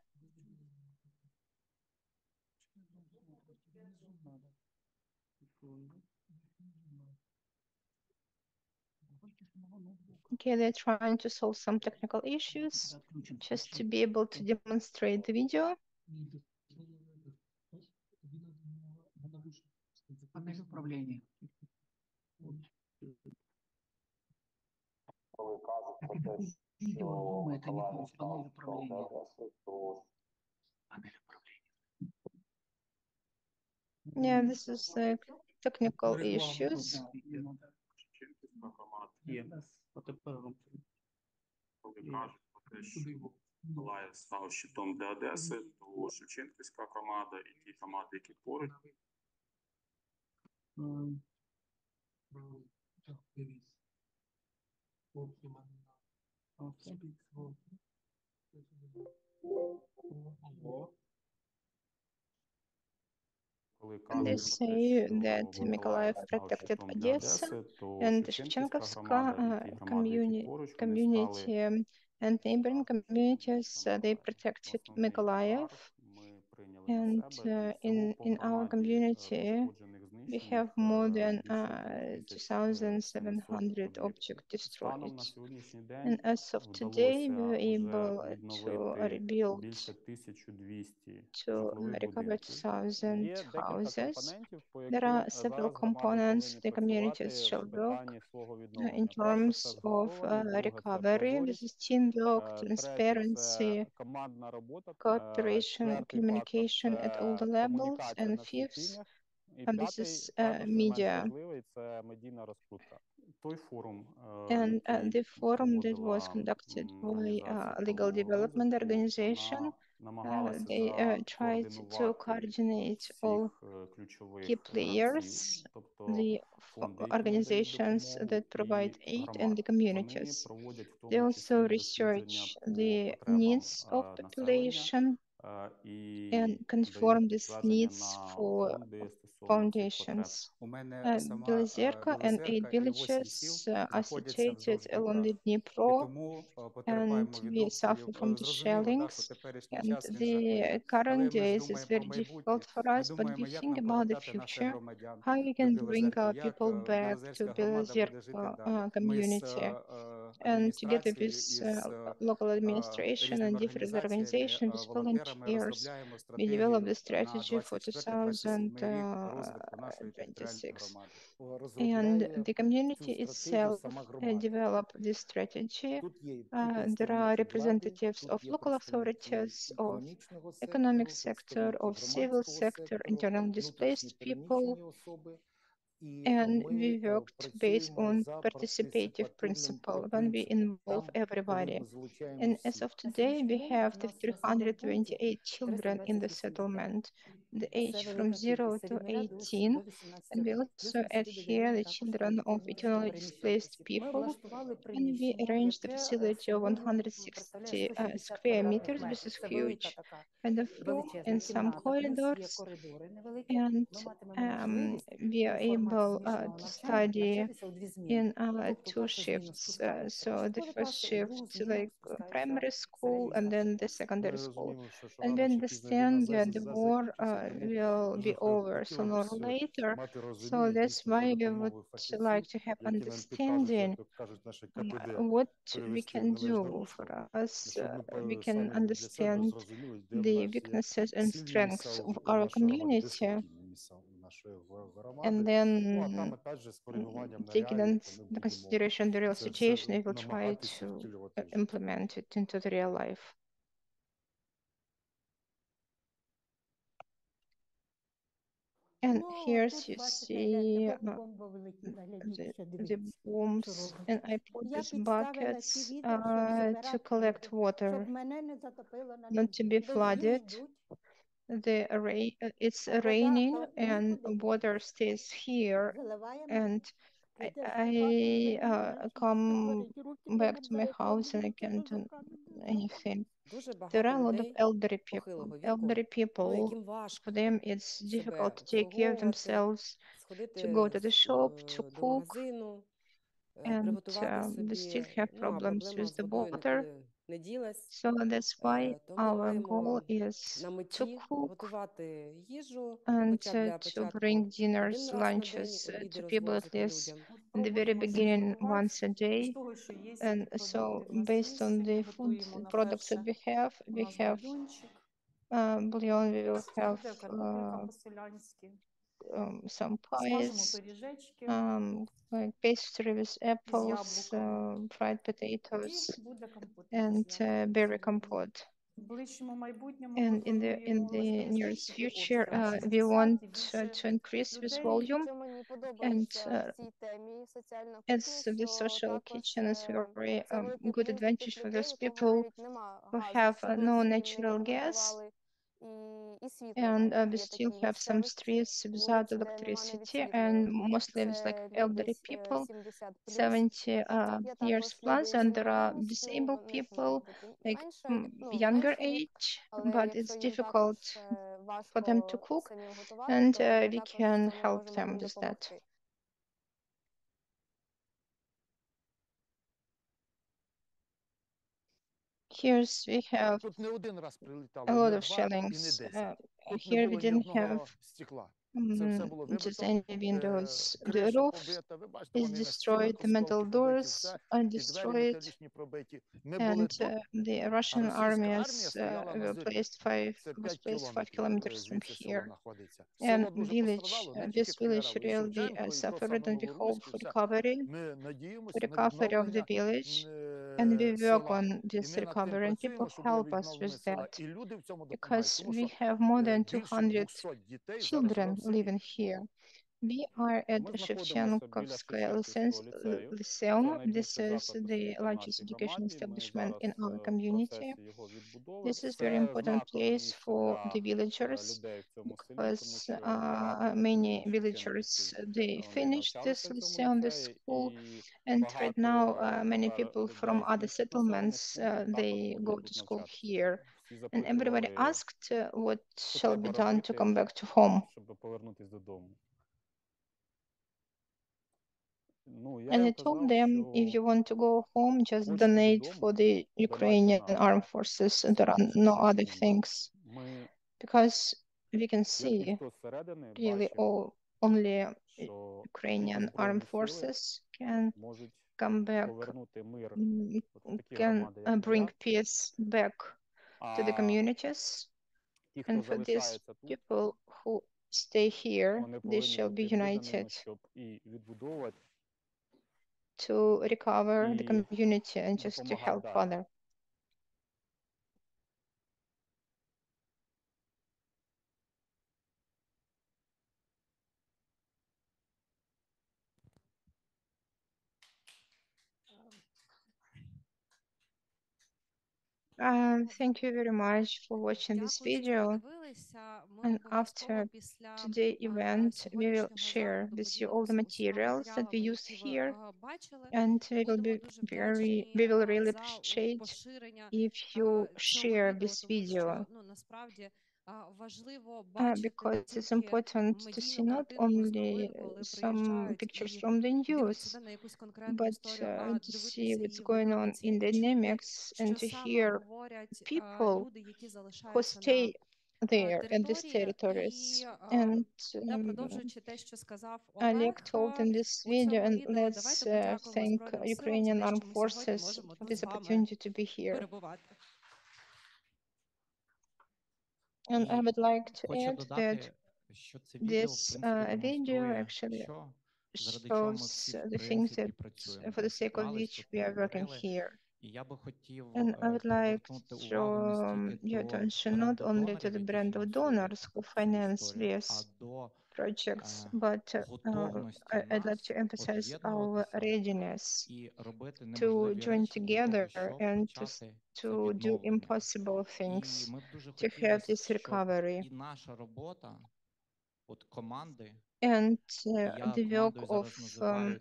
Okay, they're trying to solve some technical issues just to be able to demonstrate the video. Yeah, this is technical issues.
Миколаїв став щитом для Одеси, то Шевченківська громада і ті громади, які поруч.
And they say that Mykolaiv protected Odessa and Shevchenkovska community and neighboring communities, they protected Mykolaiv. And in our community, we have more than 2,700 objects destroyed. And as of today, we were able to rebuild, to recover 2,000 houses. There are several components the communities shall work in terms of recovery. This is teamwork, transparency, cooperation, communication at all the levels, and fifth, this is media. And the forum that was conducted by Legal Development Organization, they tried to coordinate all key players, the organizations that provide aid, and the communities. They also research the needs of population and conform these needs for foundations. Bilizerka and 8 villages are situated along the Dnipro, and we suffer from the shellings. And the current days is very difficult for us, but we think about the future, how we can bring our people back to Bilizerka community. And together with local administration and different organizations, with volunteers, we developed a strategy for 2026. And the community itself developed this strategy. There are representatives of local authorities, of economic sector, of civil sector, internally displaced people, and we worked based on participative principle when we involve everybody. And as of today, we have the 328 children in the settlement, the age from 0 to 18. And we also add here the children of internally displaced people. And we arranged the facility of 160 square meters, which is huge, and the floor and some corridors. And we are able to study in 2 shifts. So the first shift like primary school and then the secondary school. And we understand that the war will be over sooner or later. So that's why we would like to have understanding what we can do for us. We can understand the weaknesses and strengths of our community, and then taking into consideration the real situation, we will try to implement it into the real life. And here you see the bombs, and I put these buckets to collect water, not to be flooded. It's raining and water stays here, and I come back to my house and I can't do anything. There are a lot of elderly people. Elderly people, for them it's difficult to take care of themselves, to go to the shop, to cook, and we still have problems with the water. So that's why our goal is to cook and to bring dinners, lunches to people at least in the very beginning once a day. And so based on the food products that we have bouillon, we will have some pies, like pastry with apples, fried potatoes, and berry compote. And in the nearest future, we want to increase this volume, and as the social kitchen is very good advantage for those people who have no natural gas, and we still have some streets without electricity, and mostly it's like elderly people, 70 years plus, and there are disabled people like younger age, but it's difficult for them to cook, and we can help them with that. Here we have a lot of shellings. Here we didn't have just any windows. The roof is destroyed, the metal doors are destroyed, and the Russian armies was placed 5 kilometers from here. And this village really suffered, and we hope for recovery of the village. And we work on this recovery, and people help us with that, because we have more than 200 children living here. We are at Shevchenkovskaya Lyceum. This is the largest education establishment in our community. This is very important place for the villagers, because many villagers, they finished this lyceum, this school, and right now many people from other settlements, they go to school here. And everybody asked what shall be done to come back to home. And I told them, if you want to go home, just donate for the Ukrainian armed forces. There are no other things. Because we can see really only Ukrainian armed forces can come back, can bring peace back to the communities. And for these people who stay here, they shall be united to recover the community and just to help further. Thank you very much for watching this video. And after today's event, we will share with you all the materials that we used here. And we will really appreciate if you share this video. Because it's important to see not only some pictures from the news, but to see what's going on in dynamics and to hear people who stay there in these territories. And Oleg told in this video, and let's thank Ukrainian armed forces for this opportunity to be here. And I would like to add that this video actually shows the things that for the sake of which we are working here. And I would like to draw your attention not only to the brand of donors who finance these projects, but I'd like to emphasize our readiness to join together and to do impossible things to have this recovery. And the work of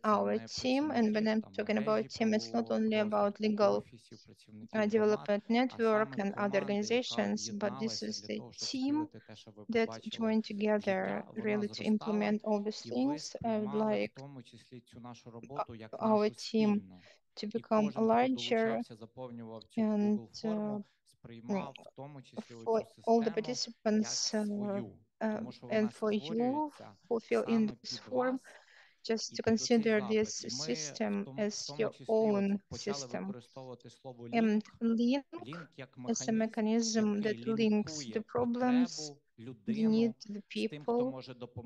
our team, and when I'm talking about team, it's not only about legal development network and other organizations, but this is the team that join together really to implement all these things. I would like our team to become larger, and for all the participants and for you who feel in this form, just to consider this system as your own system. And link is a mechanism that links the problems, the need, the people.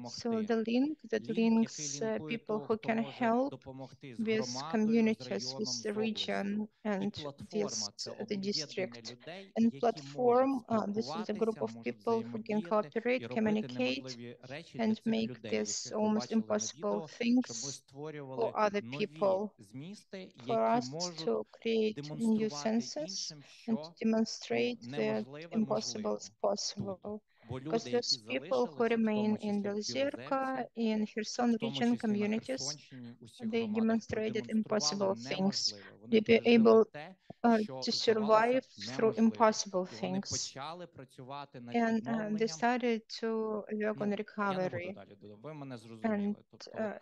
So the link that links people who can help with communities, with the region, and with the district. And platform, this is a group of people who can cooperate, communicate, and make this almost impossible things for other people, for us to create new senses and to demonstrate that impossible is possible. Because those people who remain in Belzerka, in Kherson region communities, they demonstrated impossible things. They were able to survive through impossible things. And they started to work on recovery. And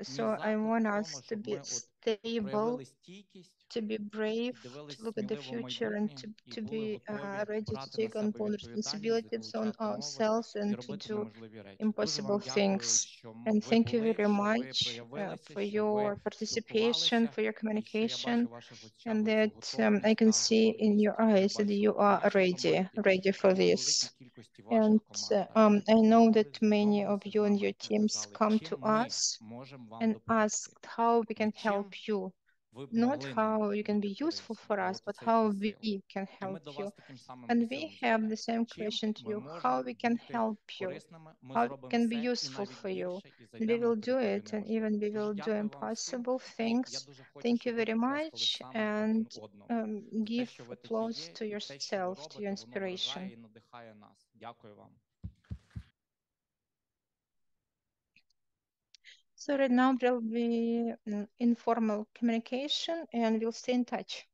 so I want us to be stable, to be brave, to look at the future, and to be ready to take on board responsibilities on ourselves and to do impossible things. And thank you very much for your participation, for your communication, and that I can see in your eyes that you are ready for this. And I know that many of you and your teams come to us and asked how we can help you, not how you can be useful for us, but how we can help you. And we have the same question to you, how we can help you, how we can be useful for you. And we will do it, and even we will do impossible things. Thank you very much, and give applause to yourself, to your inspiration. So right now there will be informal communication, and we'll stay in touch.